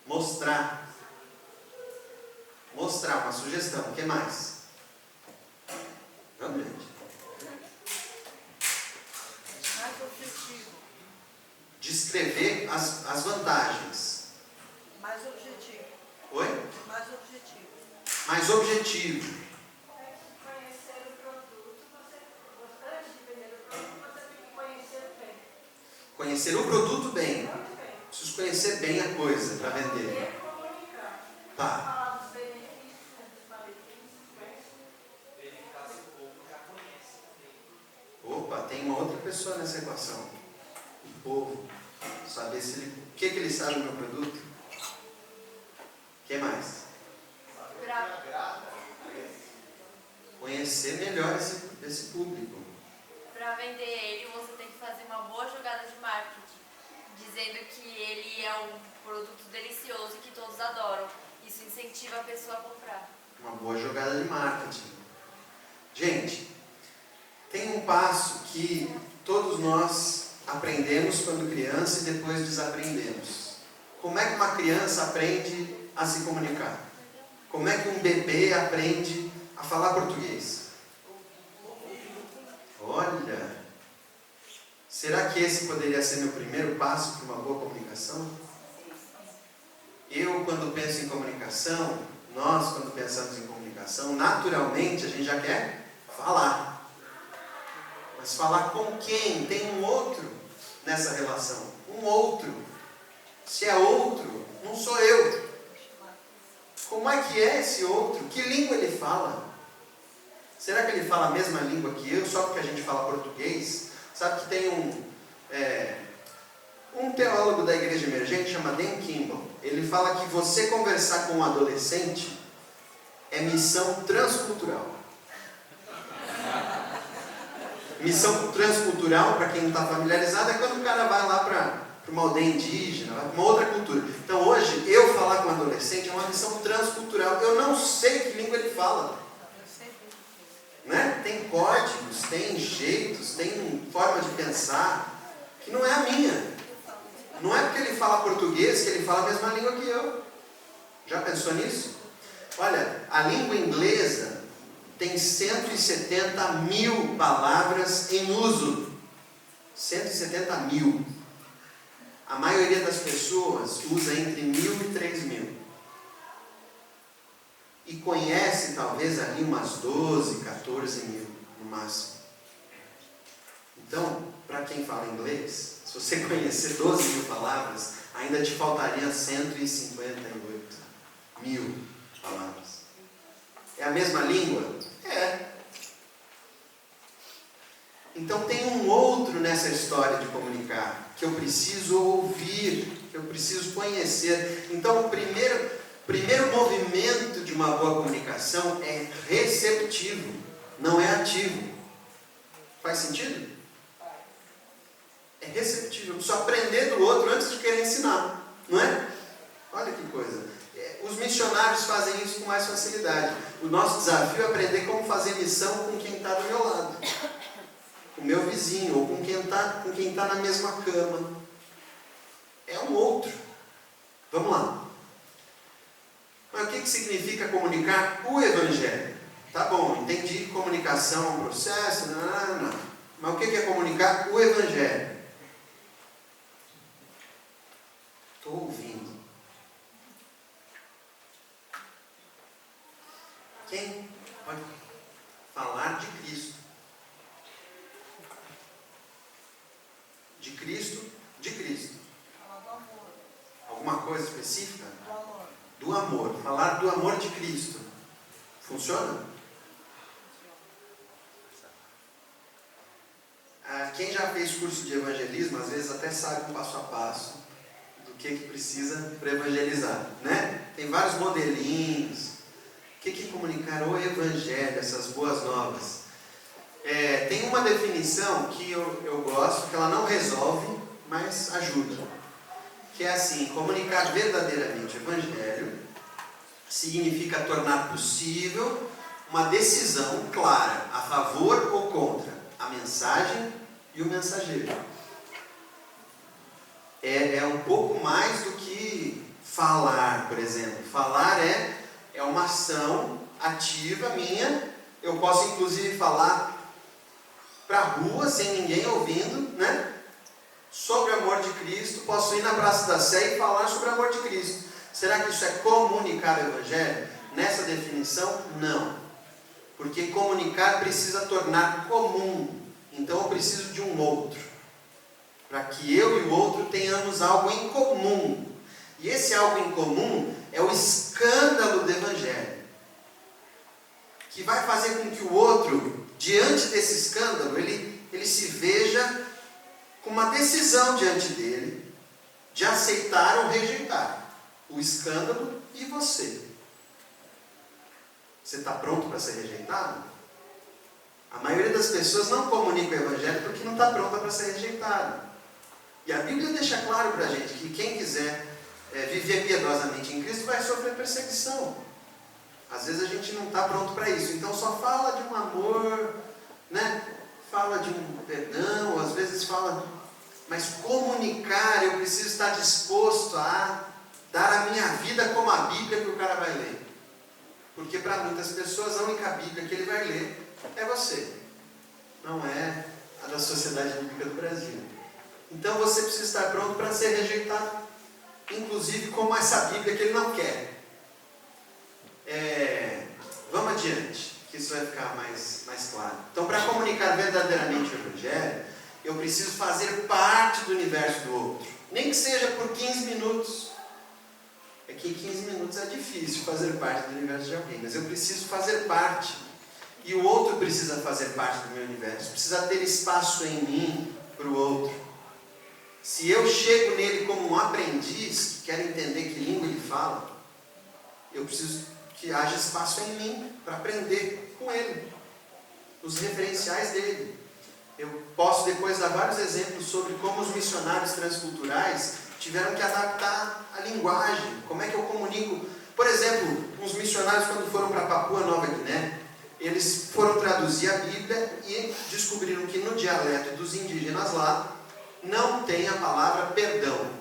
mostrar. Mostrar, uma sugestão. O que mais? Vamos, gente. Mais objetivo. Descrever as vantagens. Mais objetivo. Oi? Mais objetivo. Mais objetivo. Conhecer o produto, antes de vender o produto, você tem que conhecer Conhecer o produto bem. Preciso conhecer bem a coisa para vender. Tá. Opa, tem uma outra pessoa nessa equação. O povo. Saber se ele, o que ele sabe do meu produto. O que mais? Conhecer melhor esse público. Para vender ele, você tem que fazer uma boa jogada de marketing, dizendo que ele é um produto delicioso e que todos adoram. Isso incentiva a pessoa a comprar. Uma boa jogada de marketing. Gente, tem um passo que todos nós aprendemos quando criança e depois desaprendemos. Como é que uma criança aprende a se comunicar? Como é que um bebê aprende a falar português? Olha, será que esse poderia ser meu primeiro passo para uma boa comunicação? Eu, quando penso em comunicação, nós, quando pensamos em comunicação, naturalmente a gente já quer falar. Mas falar com quem? Tem um outro nessa relação. Um outro. Se é outro, não sou eu. Como é que é esse outro? Que língua ele fala? Será que ele fala a mesma língua que eu, só porque a gente fala português? Sabe que tem um teólogo da igreja emergente, chama Dan Kimball. Ele fala que você conversar com um adolescente é missão transcultural. Missão transcultural, para quem não está familiarizado, é quando o cara vai lá para uma aldeia indígena, vai para uma outra cultura. Então hoje, eu falar com um adolescente é uma missão transcultural. Eu não sei que língua ele fala. Né? Tem códigos, tem jeitos, tem forma de pensar que não é a minha. Não é porque ele fala português que ele fala a mesma língua que eu. Já pensou nisso? Olha, a língua inglesa tem 170 mil palavras em uso. 170 mil. A maioria das pessoas usa entre 1.000 e 3.000. E conhece talvez ali umas 12, 14 mil no máximo. Então, para quem fala inglês, se você conhecer 12 mil palavras, ainda te faltariam 158 mil palavras. É a mesma língua? É. Então tem um outro nessa história de comunicar, que eu preciso ouvir, que eu preciso conhecer. Então o primeiro movimento de uma boa comunicação é receptivo, não é ativo. Faz sentido? É receptivo. Eu preciso aprender do outro antes de querer ensinar, não é? Olha que coisa. Os missionários fazem isso com mais facilidade. O nosso desafio é aprender como fazer missão com quem está do meu lado, com o meu vizinho, ou com quem está na mesma cama. É um outro. Vamos lá. Mas o que significa comunicar o Evangelho? Tá bom, entendi que comunicação é um processo, não. Mas o que é comunicar o Evangelho? Estou ouvindo. Quem pode falar de Cristo? De Cristo, de Cristo. Alguma coisa específica? Do amor. Falar do amor de Cristo. Funciona? Quem já fez curso de evangelismo, às vezes até sabe um passo a passo do que precisa para evangelizar, né? Tem vários modelinhos. O que é comunicar o Evangelho, essas boas novas? Tem uma definição que eu gosto, que ela não resolve, mas ajuda. Que é assim: comunicar verdadeiramente o Evangelho significa tornar possível uma decisão clara, a favor ou contra a mensagem e o mensageiro. É um pouco mais do que falar, por exemplo. Falar é uma ação ativa minha. Eu posso inclusive falar para a rua sem ninguém ouvindo, né? Sobre o amor de Cristo. Posso ir na Praça da Sé e falar sobre o amor de Cristo. Será que isso é comunicar o Evangelho? Nessa definição, não. Porque comunicar precisa tornar comum. Então eu preciso de um outro. para que eu e o outro tenhamos algo em comum. E esse algo em comum é o escândalo do Evangelho, que vai fazer com que o outro, diante desse escândalo, ele se veja com uma decisão diante dele, de aceitar ou rejeitar o escândalo e você. Você está pronto para ser rejeitado? A maioria das pessoas não comunica o Evangelho porque não está pronta para ser rejeitada. E a Bíblia deixa claro para a gente que quem quiser viver piedosamente em Cristo vai sofrer perseguição. Às vezes a gente não está pronto para isso. Então só fala de um amor, né? Fala de um perdão, às vezes fala... Mas comunicar, eu preciso estar disposto a dar a minha vida como a Bíblia que o cara vai ler. Porque para muitas pessoas a única Bíblia que ele vai ler é você. Não é a da Sociedade Bíblica do Brasil. Então você precisa estar pronto para ser rejeitado. Inclusive como essa Bíblia que ele não quer. Vamos adiante, que isso vai ficar mais claro. Então, para comunicar verdadeiramente o Evangelho, eu preciso fazer parte do universo do outro. Nem que seja por 15 minutos. É que em 15 minutos é difícil fazer parte do universo de alguém, mas eu preciso fazer parte. E o outro precisa fazer parte do meu universo. Precisa ter espaço em mim para o outro. Se eu chego nele como um aprendiz, que quer entender que língua ele fala, eu preciso que haja espaço em mim para aprender com ele, os referenciais dele. Eu posso depois dar vários exemplos sobre como os missionários transculturais tiveram que adaptar a linguagem, como é que eu comunico. Por exemplo, uns missionários quando foram para Papua Nova Guiné, eles foram traduzir a Bíblia e descobriram que no dialeto dos indígenas lá, não tem a palavra perdão.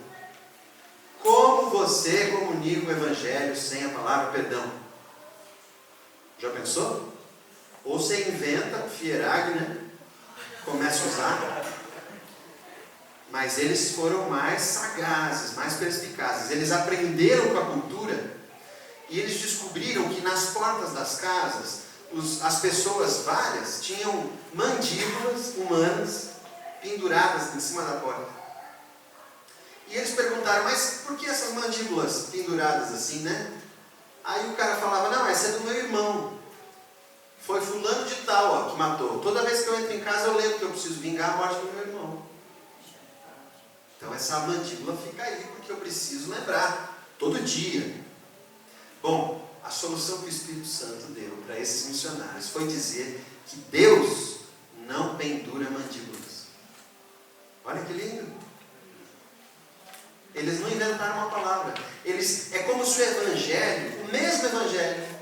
Como você comunica o Evangelho sem a palavra perdão? Já pensou? Ou você inventa, fierag, né? Começa a usar. Mas eles foram mais sagazes, mais perspicazes. Eles aprenderam com a cultura e eles descobriram que nas portas das casas, as pessoas várias tinham mandíbulas humanas penduradas em cima da porta. E eles perguntaram, mas por que essas mandíbulas penduradas assim, né? Aí o cara falava, não, essa é do meu irmão. Foi fulano de tal, ó, que matou. Toda vez que eu entro em casa eu lembro que eu preciso vingar a morte do meu irmão. Então essa mandíbula fica aí, porque eu preciso lembrar, todo dia. Bom, a solução que o Espírito Santo deu para esses missionários foi dizer que Deus não pendura mandíbulas. Olha que lindo. Eles não inventaram uma palavra. É como se o Evangelho, o mesmo Evangelho,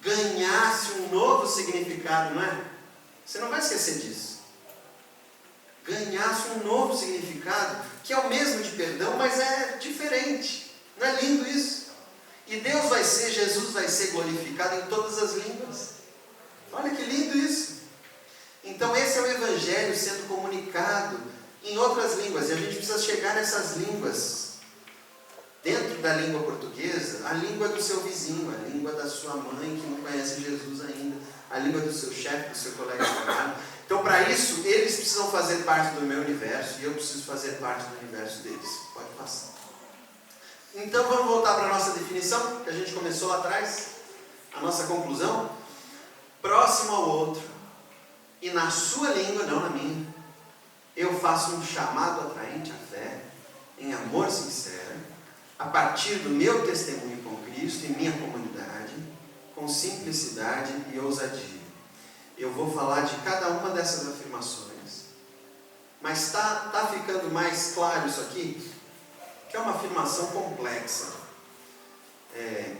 ganhasse um novo significado, não é? Você não vai esquecer disso. Ganhasse um novo significado, que é o mesmo de perdão, mas é diferente. Não é lindo isso? E Jesus vai ser glorificado em todas as línguas. Olha que lindo isso. Então esse é o Evangelho sendo comunicado em outras línguas. E a gente precisa chegar nessas línguas. Dentro da língua portuguesa, a língua do seu vizinho, a língua da sua mãe que não conhece Jesus ainda, a língua do seu chefe, do seu colega de trabalho. Então, para isso, eles precisam fazer parte do meu universo e eu preciso fazer parte do universo deles. Pode passar. Então, vamos voltar para a nossa definição, que a gente começou lá atrás. A nossa conclusão. Próximo ao outro e na sua língua, não na minha, eu faço um chamado atraente à fé, em amor sincero, a partir do meu testemunho com Cristo e minha comunidade, com simplicidade e ousadia. Eu vou falar de cada uma dessas afirmações. Mas está ficando mais claro isso aqui? Que é uma afirmação complexa.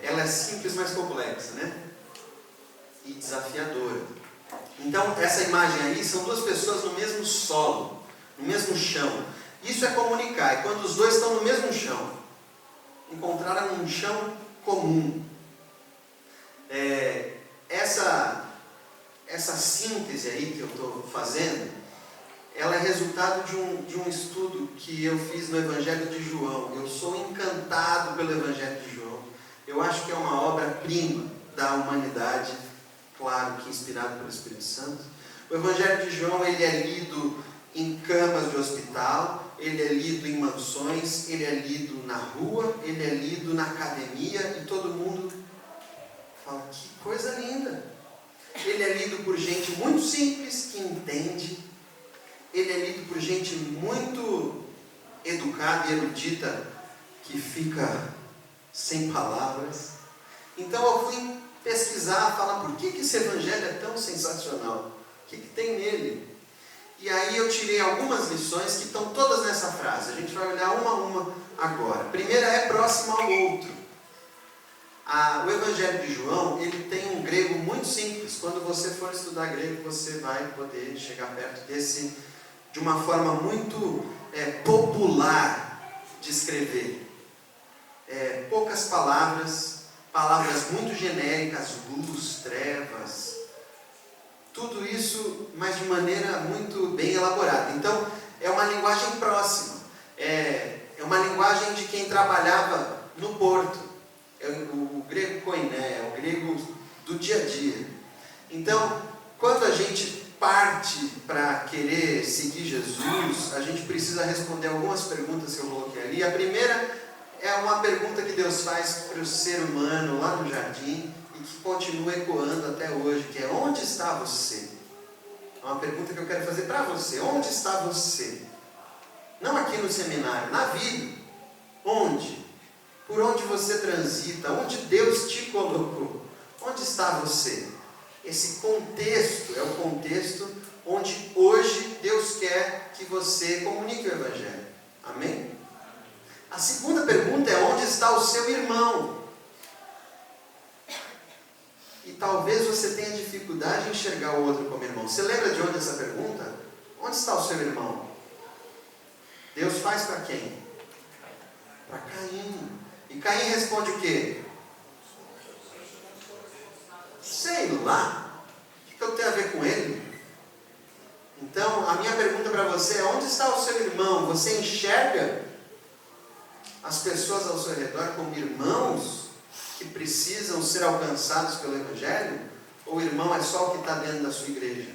Ela é simples, mas complexa, né? E desafiadora. Então, essa imagem aí são duas pessoas no mesmo solo, no mesmo chão. Isso é comunicar. É quando os dois estão no mesmo chão. Encontraram um chão comum. Essa síntese aí que eu estou fazendo, ela é resultado de um estudo que eu fiz no Evangelho de João. Eu sou encantado pelo Evangelho de João. Eu acho que é uma obra-prima da humanidade, claro que inspirado pelo Espírito Santo. O Evangelho de João, ele é lido em camas de hospital, ele é lido em mansões, ele é lido na rua, ele é lido na academia, e todo mundo fala, que coisa linda. Ele é lido por gente muito simples, que entende. Ele é lido por gente muito educada e erudita, que fica sem palavras. Então eu fui pesquisar, falar, por que esse evangelho é tão sensacional? O que tem nele? E aí eu tirei algumas lições que estão todas nessa frase. A gente vai olhar uma a uma agora. A primeira é próximo ao outro. O Evangelho de João, ele tem um grego muito simples. Quando você for estudar grego, você vai poder chegar perto de uma forma muito popular de escrever. Poucas palavras, palavras muito genéricas, luz, trevas, tudo isso, mas de maneira muito bem elaborada. Então, é uma linguagem próxima, é uma linguagem de quem trabalhava no porto. O grego koiné, é o grego do dia a dia. Então, quando a gente parte para querer seguir Jesus, a gente precisa responder algumas perguntas que eu coloquei ali. A primeira é uma pergunta que Deus faz para o ser humano lá no jardim e que continua ecoando até hoje, que é: onde está você? É uma pergunta que eu quero fazer para você. Onde está você? Não aqui no seminário, na vida. Onde? Por onde você transita? Onde Deus te colocou? Onde está você? Esse contexto é o contexto onde hoje Deus quer que você comunique o Evangelho. Amém? A segunda pergunta é: onde está o seu irmão? E talvez você tenha dificuldade em enxergar o outro como irmão. Você lembra de onde essa pergunta? Onde está o seu irmão? Deus faz para quem? Para Caim. E Caim responde o quê? Sei lá. O que eu tenho a ver com ele? Então, a minha pergunta para você é: onde está o seu irmão? Você enxerga as pessoas ao seu redor como irmãos que precisam ser alcançados pelo Evangelho? Ou o irmão é só o que está dentro da sua igreja?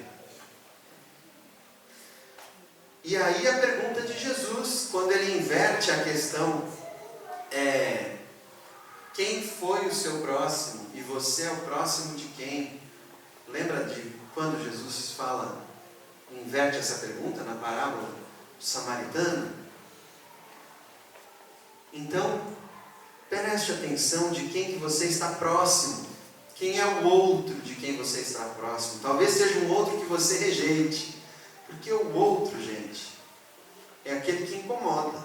E aí a pergunta de Jesus, quando ele inverte a questão, quem foi o seu próximo? E você é o próximo de quem? Lembra de quando Jesus inverte essa pergunta na parábola do samaritano? Então, preste atenção de quem que você está próximo. Quem é o outro de quem você está próximo? Talvez seja um outro que você rejeite. Porque o outro, gente, é aquele que incomoda.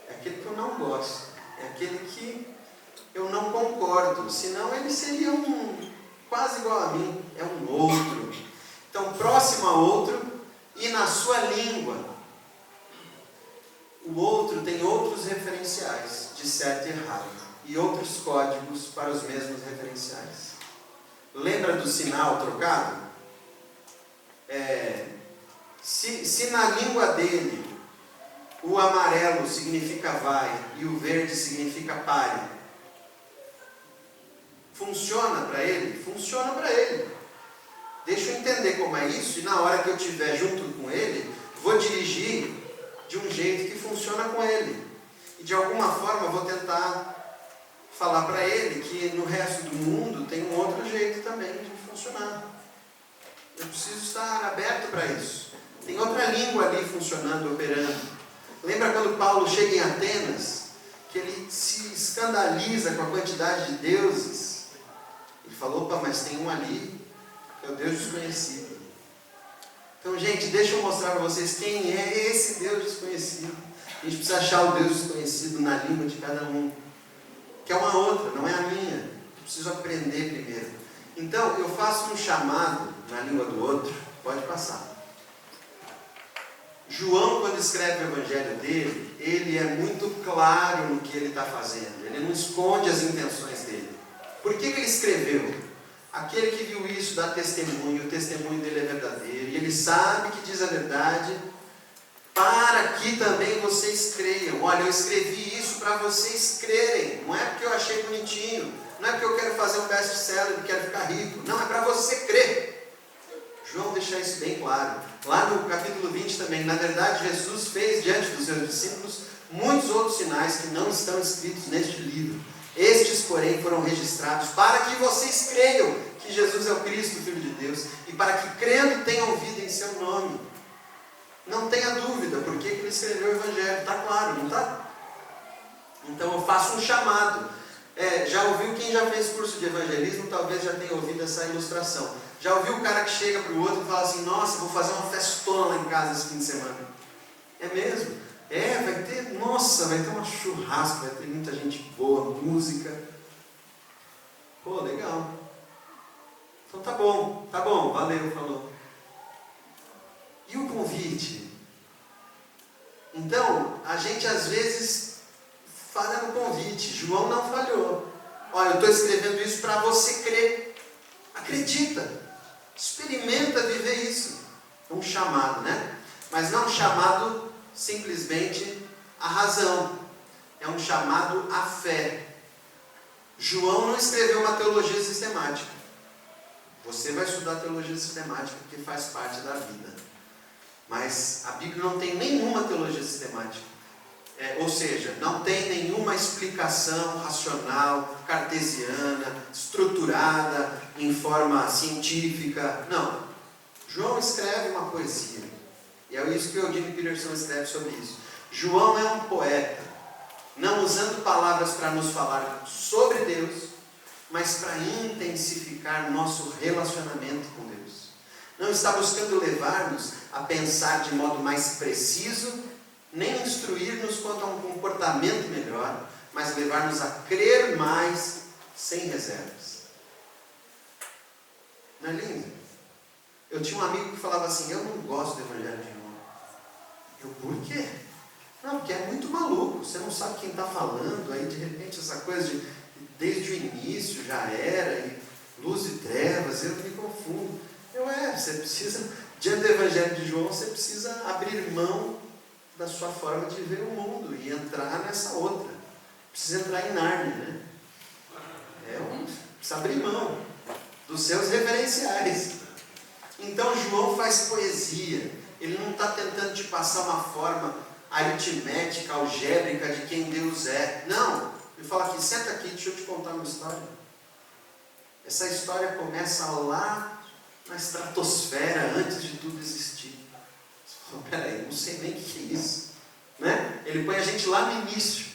É aquele que eu não gosto. É aquele que eu não concordo. Senão ele seria quase igual a mim. É um outro. Então, próximo a outro e na sua língua. O outro tem outros referenciais de certo e errado, e outros códigos para os mesmos referenciais. Lembra do sinal trocado? Se na língua dele o amarelo significa vai e o verde significa pare, funciona para ele? Funciona para ele. Deixa eu entender como é isso, e na hora que eu estiver junto com ele, vou dirigir de um jeito que funciona com ele. E de alguma forma vou tentar falar para ele que no resto do mundo tem um outro jeito também de funcionar. Eu preciso estar aberto para isso. Tem outra língua ali funcionando, operando. Lembra quando Paulo chega em Atenas, que ele se escandaliza com a quantidade de deuses? Ele falou: opa, mas tem um ali que é o Deus desconhecido. Então, gente, deixa eu mostrar para vocês quem é esse Deus desconhecido. A gente precisa achar o Deus desconhecido na língua de cada um, que é uma outra, não é a minha. Eu preciso aprender primeiro. Então, eu faço um chamado na língua do outro. Pode passar. João, quando escreve o Evangelho dele, ele é muito claro no que ele está fazendo. Ele não esconde as intenções dele. Por que ele escreveu? Aquele que viu isso dá testemunho, o testemunho dele é verdadeiro, e ele sabe que diz a verdade, para que também vocês creiam. Olha, eu escrevi isso para vocês crerem, não é porque eu achei bonitinho, não é porque eu quero fazer um best-seller e quero ficar rico, não, é para você crer. João deixa isso bem claro. Lá no capítulo 20 também, na verdade, Jesus fez diante dos seus discípulos muitos outros sinais que não estão escritos neste livro. Estes, porém, foram registrados para que vocês creiam que Jesus é o Cristo, o Filho de Deus, e para que, crendo, tenham vida em seu nome. Não tenha dúvida por que ele escreveu o Evangelho. Está claro, não está? Então eu faço um chamado. Já ouviu, quem já fez curso de evangelismo, talvez já tenha ouvido essa ilustração. Já ouviu o cara que chega para o outro e fala assim: nossa, vou fazer uma festona lá em casa esse fim de semana. É mesmo? Vai ter, nossa, vai ter um churrasco, vai ter muita gente boa, música. Pô, legal. Então tá bom, valeu, falou. E o convite? Então, a gente às vezes falha no convite. João não falhou. Olha, eu estou escrevendo isso para você crer. Acredita. Experimenta viver isso. É um chamado, né? Mas não é um chamado simplesmente à razão. É um chamado à fé. João não escreveu uma teologia sistemática. Você vai estudar teologia sistemática porque faz parte da vida. Mas a Bíblia não tem nenhuma teologia sistemática. Ou seja, não tem nenhuma explicação racional, cartesiana, estruturada, em forma científica. Não. João escreve uma poesia. E é isso que o Eugene Peterson escreve sobre isso. João é um poeta, não usando palavras para nos falar sobre Deus, mas para intensificar nosso relacionamento com Deus. Não está buscando levar-nos a pensar de modo mais preciso, nem instruir-nos quanto a um comportamento melhor, mas levar-nos a crer mais sem reservas. Não é lindo? Eu tinha um amigo que falava assim: eu não gosto do Evangelho de João. Eu, por quê? Não, porque é muito maluco, você não sabe quem está falando, aí de repente essa coisa de desde o início já era, e luz e trevas, eu me confundo. Você precisa, diante do Evangelho de João, você precisa abrir mão da sua forma de ver o mundo e entrar nessa outra. Precisa entrar em Nárnia, né? Precisa abrir mão dos seus referenciais. Então João faz poesia. Ele não está tentando te passar uma forma aritmética, algébrica de quem Deus é. Não. Ele fala aqui: senta aqui, deixa eu te contar uma história. Essa história começa lá na estratosfera, antes de tudo existir. Você fala: peraí, não sei nem o que é isso, né? Ele põe a gente lá no início.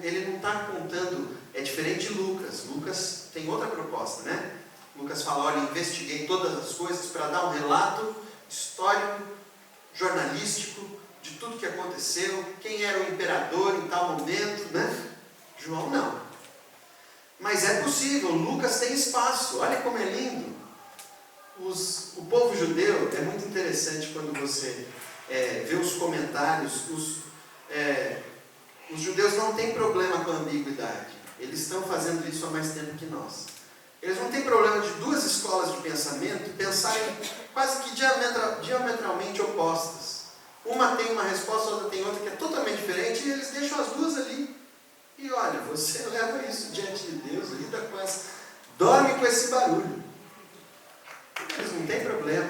Ele não está contando. É diferente de Lucas. Lucas tem outra proposta, né? Lucas fala: olha, investiguei todas as coisas para dar um relato histórico, jornalístico, de tudo que aconteceu, quem era o imperador em tal momento, né? João não. Mas é possível, Lucas tem espaço. Olha como é lindo. O povo judeu, é muito interessante quando você vê os comentários. Os judeus não têm problema com a ambiguidade. Eles estão fazendo isso há mais tempo que nós. Eles não têm problema de duas escolas de pensamento pensarem quase que diametralmente opostas. Uma tem uma resposta, a outra tem outra que é totalmente diferente, e eles deixam as duas ali. E olha, você leva isso diante de Deus, lida com essa, dorme com esse barulho. Eles não têm problema.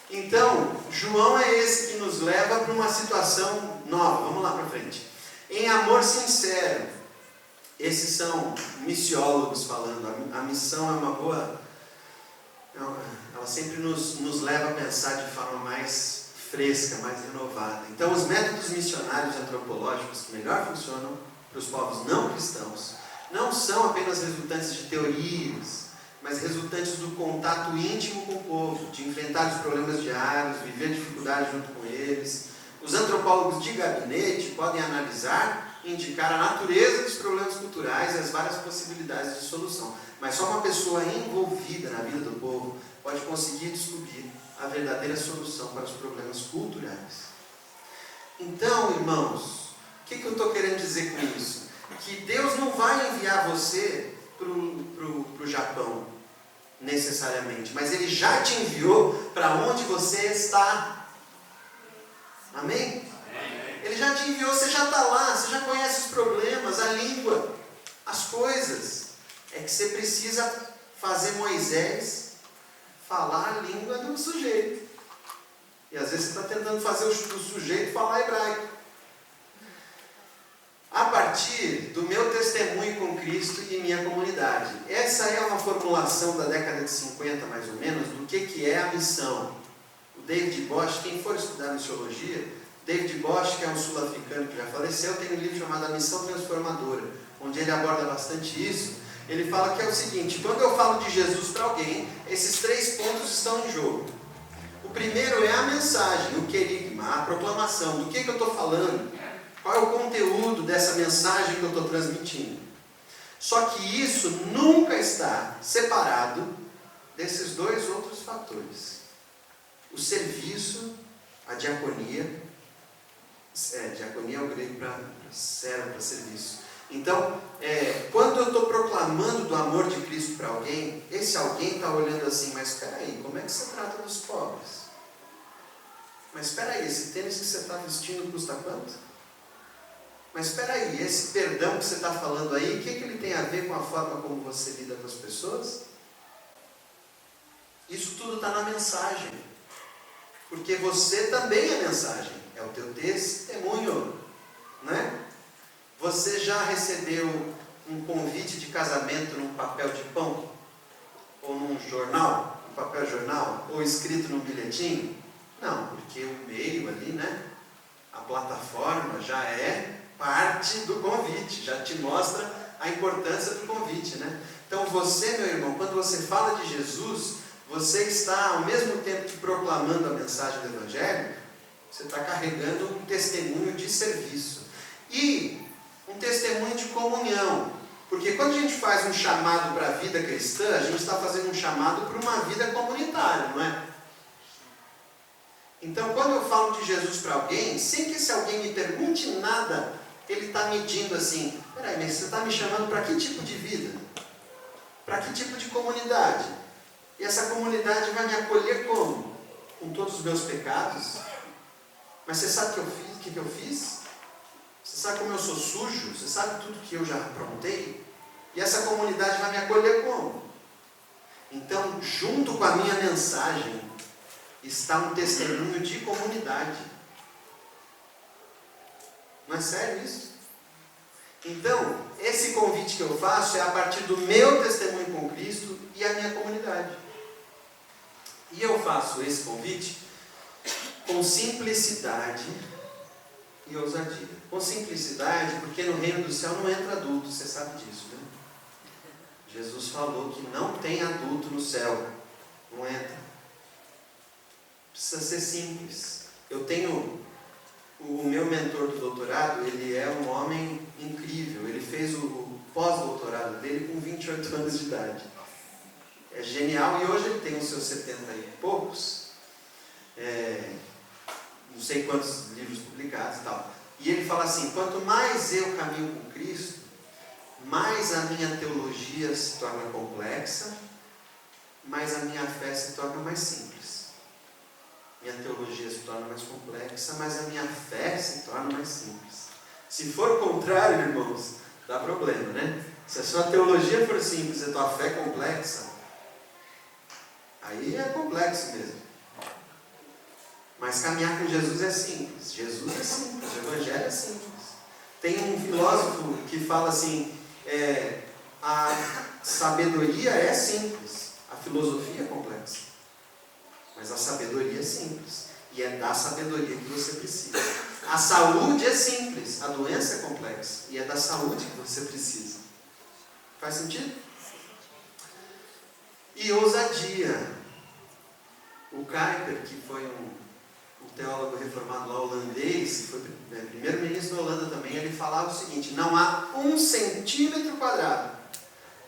Então, João é esse que nos leva para uma situação nova. Vamos lá para frente. Em amor sincero. Esses são missiólogos falando. A missão é uma boa... Ela sempre nos leva a pensar de forma mais fresca, mais renovada. Então, os métodos missionários antropológicos que melhor funcionam para os povos não cristãos não são apenas resultantes de teorias, mas resultantes do contato íntimo com o povo, de enfrentar os problemas diários, viver dificuldades junto com eles. Os antropólogos de gabinete podem analisar e indicar a natureza dos problemas culturais e as várias possibilidades de solução. Mas só uma pessoa envolvida na vida do povo pode conseguir descobrir a verdadeira solução para os problemas culturais. Então, irmãos, o que eu estou querendo dizer com isso? Que Deus não vai enviar você para o Japão, necessariamente, mas Ele já te enviou para onde você está. Amém? Ele já te enviou, você já está lá, você já conhece os problemas, a língua, as coisas. É que você precisa fazer Moisés falar a língua do sujeito. E às vezes você está tentando fazer o sujeito falar hebraico. A partir do meu testemunho com Cristo e minha comunidade. Essa é uma formulação da década de 50, mais ou menos, do que é a missão. O David Bosch, quem for estudar missiologia, David Bosch, que é um sul-africano que já faleceu, tem um livro chamado A Missão Transformadora, onde ele aborda bastante isso. Ele fala que é o seguinte: quando eu falo de Jesus para alguém, esses 3 pontos estão em jogo. O primeiro é a mensagem, o querigma, a proclamação, do que eu estou falando, qual é o conteúdo dessa mensagem que eu estou transmitindo. Só que isso nunca está separado desses 2 outros fatores. O serviço, a diaconia. Diaconia é o grego para servo, para serviço. Então, quando eu estou proclamando do amor de Cristo para alguém, esse alguém está olhando assim: mas espera aí, como é que você trata dos pobres? Mas espera aí, esse tênis que você está vestindo custa quanto? Mas espera aí, esse perdão que você está falando aí, o que ele tem a ver com a forma como você lida com as pessoas? Isso tudo está na mensagem. Porque você também é mensagem. É o teu testemunho, né? Você já recebeu um convite de casamento num papel de pão? Ou num jornal? Um papel jornal? Ou escrito num bilhetinho? Não, porque o meio ali, né? A plataforma já é parte do convite, já te mostra a importância do convite, né? Então você, meu irmão, quando você fala de Jesus, você está, ao mesmo tempo que proclamando a mensagem do Evangelho, você está carregando um testemunho de serviço. E um testemunho de comunhão. Porque quando a gente faz um chamado para a vida cristã, a gente está fazendo um chamado para uma vida comunitária, não é? Então, quando eu falo de Jesus para alguém, sem que esse alguém me pergunte nada, ele está medindo assim: peraí, mas você está me chamando para que tipo de vida? Para que tipo de comunidade? E essa comunidade vai me acolher como? Com todos os meus pecados? Mas você sabe o que eu fiz? Você sabe como eu sou sujo? Você sabe tudo que eu já aprontei? E essa comunidade vai me acolher como? Então, junto com a minha mensagem, está um testemunho de comunidade. Não é sério isso? Então, esse convite que eu faço é a partir do meu testemunho com Cristo e a minha comunidade. E eu faço esse convite com simplicidade e ousadia. Com simplicidade, porque no reino do céu não entra adulto, você sabe disso, né? Jesus falou que não tem adulto no céu, não entra. Precisa ser simples. Eu tenho o meu mentor do doutorado, ele é um homem incrível. Ele fez o pós-doutorado dele com 28 anos de idade. É genial, e hoje ele tem os seus 70 e poucos. Não sei quantos livros publicados e tal. E ele fala assim: quanto mais eu caminho com Cristo, mais a minha teologia se torna complexa, mais a minha fé se torna mais simples. Minha teologia se torna mais complexa, mas a minha fé se torna mais simples. Se for o contrário, irmãos, dá problema, né? Se a sua teologia for simples e a tua fé complexa, aí é complexo mesmo. Mas caminhar com Jesus é simples. Jesus é simples, o Evangelho é simples. Tem um filósofo que fala assim: a sabedoria é simples, a filosofia é complexa. Mas a sabedoria é simples. E é da sabedoria que você precisa. A saúde é simples, a doença é complexa. E é da saúde que você precisa. Faz sentido? E ousadia. O Kuyper, que foi um teólogo reformado lá holandês, foi primeiro-ministro da Holanda também, ele falava o seguinte: não há 1 centímetro quadrado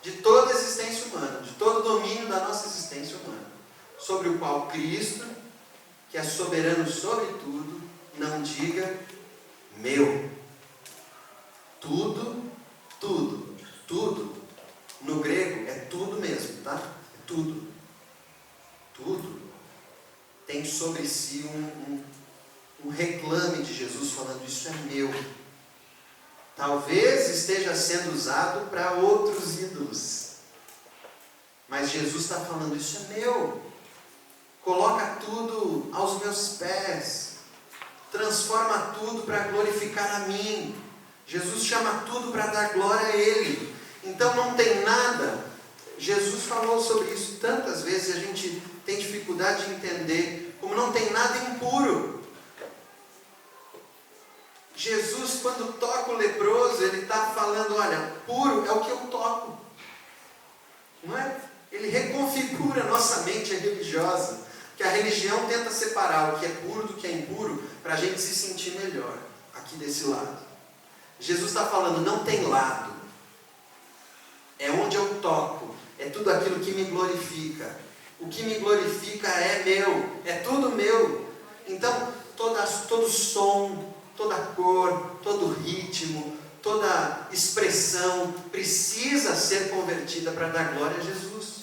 de toda a existência humana, de todo o domínio da nossa existência humana, sobre o qual Cristo, que é soberano sobre tudo, não diga meu. Tudo, tudo, tudo, no grego é tudo mesmo, tá? É tudo. Tudo tem sobre si um reclame de Jesus falando: isso é meu. Talvez esteja sendo usado para outros ídolos, mas Jesus está falando: isso é meu. coloca tudo aos meus pés, transforma tudo para glorificar a mim. Jesus chama tudo para dar glória a Ele. Então não tem nada. Jesus falou sobre isso tantas vezes e a gente tem dificuldade de entender, como não tem nada impuro. Jesus, quando toca o leproso, Ele está falando, olha, puro é o que eu toco. Não é? Ele reconfigura a nossa mente religiosa, que a religião tenta separar o que é puro do que é impuro, para a gente se sentir melhor, aqui desse lado. Jesus está falando, não tem lado. É onde eu toco, é tudo aquilo que me glorifica. O que me glorifica é meu, é tudo meu. Então, todo som, toda cor, todo ritmo, toda expressão precisa ser convertida para dar glória a Jesus.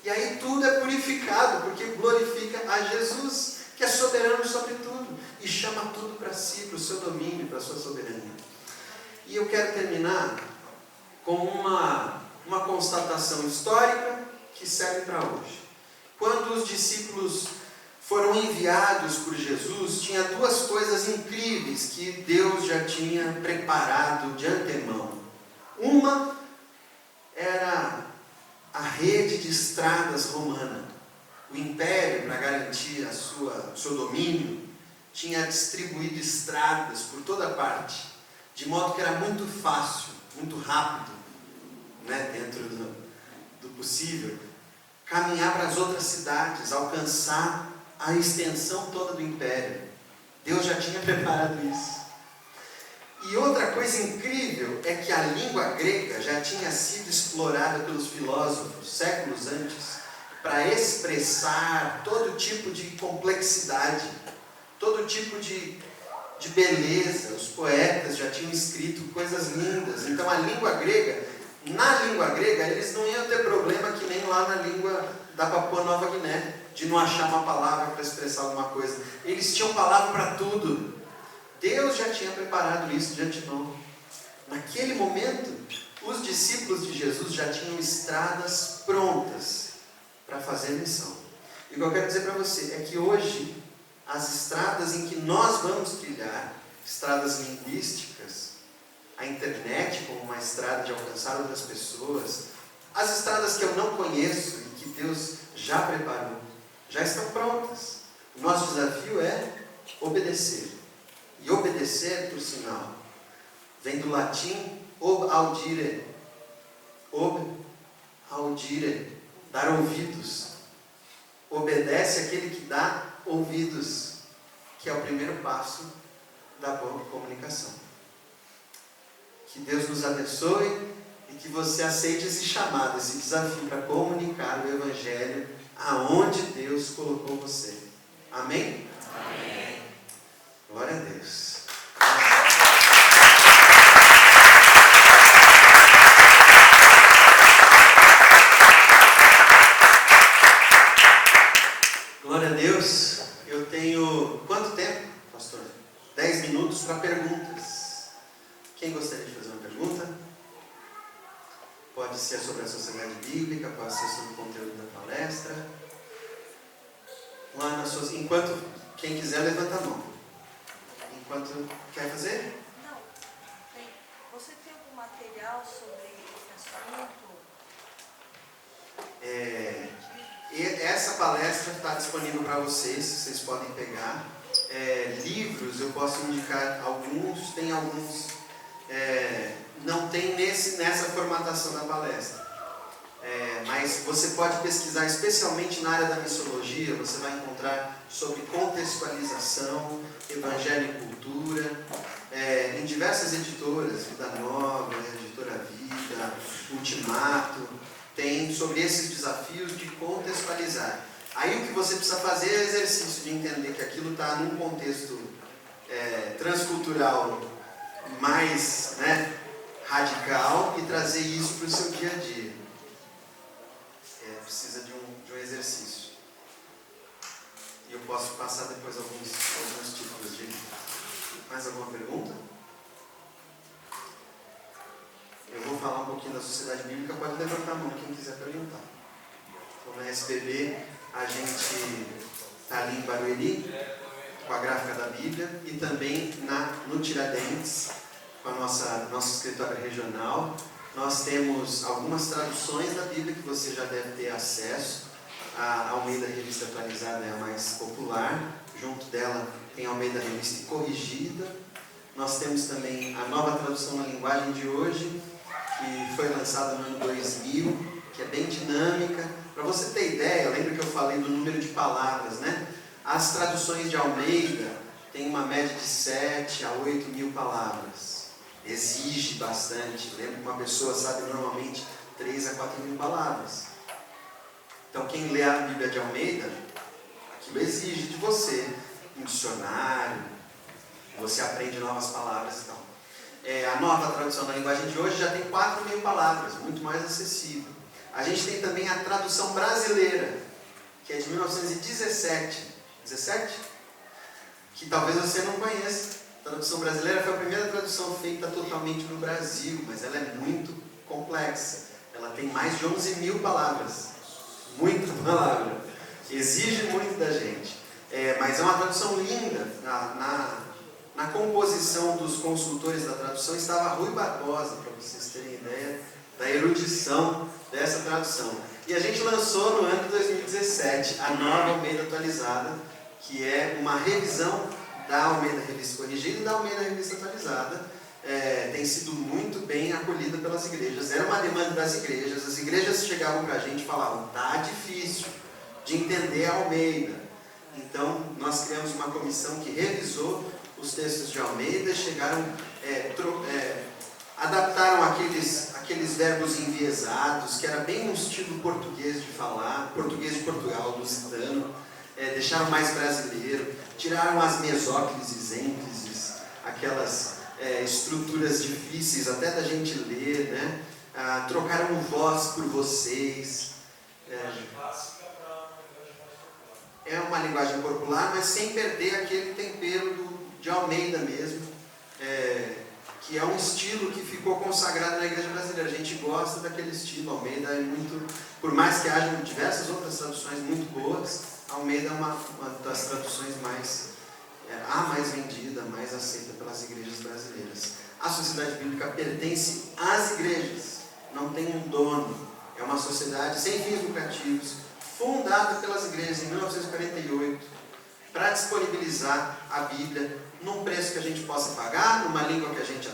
E aí tudo é purificado, porque glorifica a Jesus, que é soberano sobre tudo, e chama tudo para si, para o seu domínio, para a sua soberania. E eu quero terminar com uma constatação histórica que serve para hoje. Quando os discípulos foram enviados por Jesus, tinha duas coisas incríveis que Deus já tinha preparado de antemão. Uma era a rede de estradas romana. O império, para garantir o seu domínio, tinha distribuído estradas por toda parte, de modo que era muito fácil, muito rápido, né, dentro do possível, caminhar para as outras cidades, alcançar a extensão toda do império. Deus já tinha preparado isso. E outra coisa incrível é que a língua grega já tinha sido explorada pelos filósofos séculos antes para expressar todo tipo de complexidade, todo tipo de beleza. Os poetas já tinham escrito coisas lindas. Então na língua grega, eles não iam ter problema que nem lá na língua da Papua Nova Guiné, de não achar uma palavra para expressar alguma coisa. Eles tinham palavra para tudo. Deus já tinha preparado isso de antemão. Naquele momento, os discípulos de Jesus já tinham estradas prontas para fazer missão. E o que eu quero dizer para você é que hoje, as estradas em que nós vamos trilhar, estradas linguísticas, a internet como uma estrada de alcançar outras pessoas, as estradas que eu não conheço e que Deus já preparou, já estão prontas. O nosso desafio é obedecer. E obedecer, por sinal, vem do latim ob audire. Ob audire, dar ouvidos. Obedece aquele que dá ouvidos, que é o primeiro passo da boa comunicação. Que Deus nos abençoe e que você aceite esse chamado, esse desafio para comunicar o Evangelho aonde Deus colocou você. Amém? Amém. Glória a Deus. Glória a Deus. Eu tenho quanto tempo, pastor? 10 minutos para perguntas. Quem gostaria de fazer uma pergunta? Pode ser sobre a sociedade bíblica, pode ser sobre o conteúdo da palestra. Lá nas suas... Enquanto quem quiser levanta a mão. Enquanto quer fazer? Não. Você tem algum material sobre esse assunto? Essa palestra está disponível para vocês podem pegar. Livros, eu posso indicar alguns, tem alguns, não tem nessa formatação da palestra. Mas você pode pesquisar, especialmente na área da missiologia, você vai encontrar sobre contextualização, evangelho e cultura, em diversas editoras, Vida Nova, Editora Vida, Ultimato, tem sobre esses desafios de contextualizar. Aí o que você precisa fazer é exercício de entender que aquilo está num contexto transcultural mais radical e trazer isso para o seu dia a dia. Precisa de um exercício. E eu posso passar depois alguns títulos de... Mais alguma pergunta? Eu vou falar um pouquinho da sociedade bíblica, pode levantar a mão quem quiser perguntar. Então na SBB a gente está ali em Barueri, com a gráfica da Bíblia, e também no Tiradentes, com a nosso escritório regional. Nós temos algumas traduções da Bíblia que você já deve ter acesso. A Almeida Revista Atualizada é a mais popular. Junto dela tem a Almeida Revista Corrigida. Nós temos também a nova tradução na linguagem de hoje, que foi lançada no ano 2000, que é bem dinâmica. Para você ter ideia, lembra que eu falei do número de palavras, né? As traduções de Almeida têm uma média de 7 a 8 mil palavras. Exige bastante. Lembra que uma pessoa sabe normalmente 3 a 4 mil palavras. Então quem lê a Bíblia de Almeida, aquilo exige de você um dicionário, você aprende novas palavras e tal. A nova tradução da linguagem de hoje já tem 4 mil palavras, muito mais acessível. A gente tem também a tradução brasileira, que é de 1917. 17? Que talvez você não conheça. A tradução brasileira foi a primeira tradução feita totalmente no Brasil, mas ela é muito complexa. Ela tem mais de 11 mil palavras. Muita palavra. Exige muito da gente. Mas é uma tradução linda. Na composição dos consultores da tradução estava Rui Barbosa, para vocês terem ideia da erudição dessa tradução. E a gente lançou no ano de 2017 a nova Almeida Atualizada, que é uma revisão da Almeida Revista Corrigida e da Almeida Revista Atualizada. Tem sido muito bem acolhida pelas igrejas. Era uma demanda das igrejas. As igrejas chegavam para a gente e falavam: tá difícil de entender a Almeida. Então nós criamos uma comissão que revisou os textos de Almeida, adaptaram aqueles verbos enviesados, que era bem um estilo português de falar, português de Portugal, lusitano, deixaram mais brasileiro, tiraram as mesóclises, ênclises, aquelas estruturas difíceis até da gente ler, né? Trocaram o vós por vocês. É uma linguagem popular, mas sem perder aquele tempero de Almeida mesmo, que é um estilo que ficou consagrado na igreja brasileira. A gente gosta daquele estilo. Almeida é muito, por mais que haja diversas outras traduções muito boas, Almeida é uma das traduções mais vendida, mais aceita pelas igrejas brasileiras. A Sociedade Bíblica pertence às igrejas, não tem um dono. É uma sociedade sem fins lucrativos, fundada pelas igrejas em 1948, para disponibilizar a Bíblia num preço que a gente possa pagar, numa língua que a gente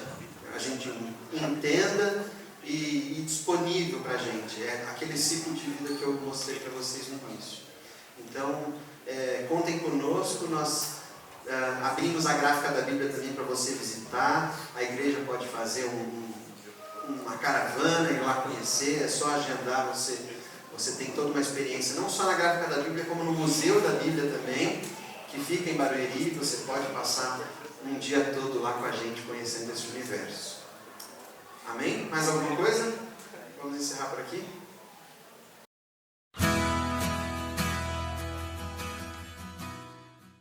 entenda e disponível para a gente. É aquele ciclo de vida que eu mostrei para vocês no início. Então, contem conosco. Nós abrimos a gráfica da Bíblia também para você visitar. A igreja pode fazer uma caravana, ir lá conhecer. É só agendar, você tem toda uma experiência, não só na gráfica da Bíblia, como no Museu da Bíblia também, que fica em Barueri. Você pode passar um dia todo lá com a gente, conhecendo esse universo. Amém? Mais alguma coisa? Vamos encerrar por aqui?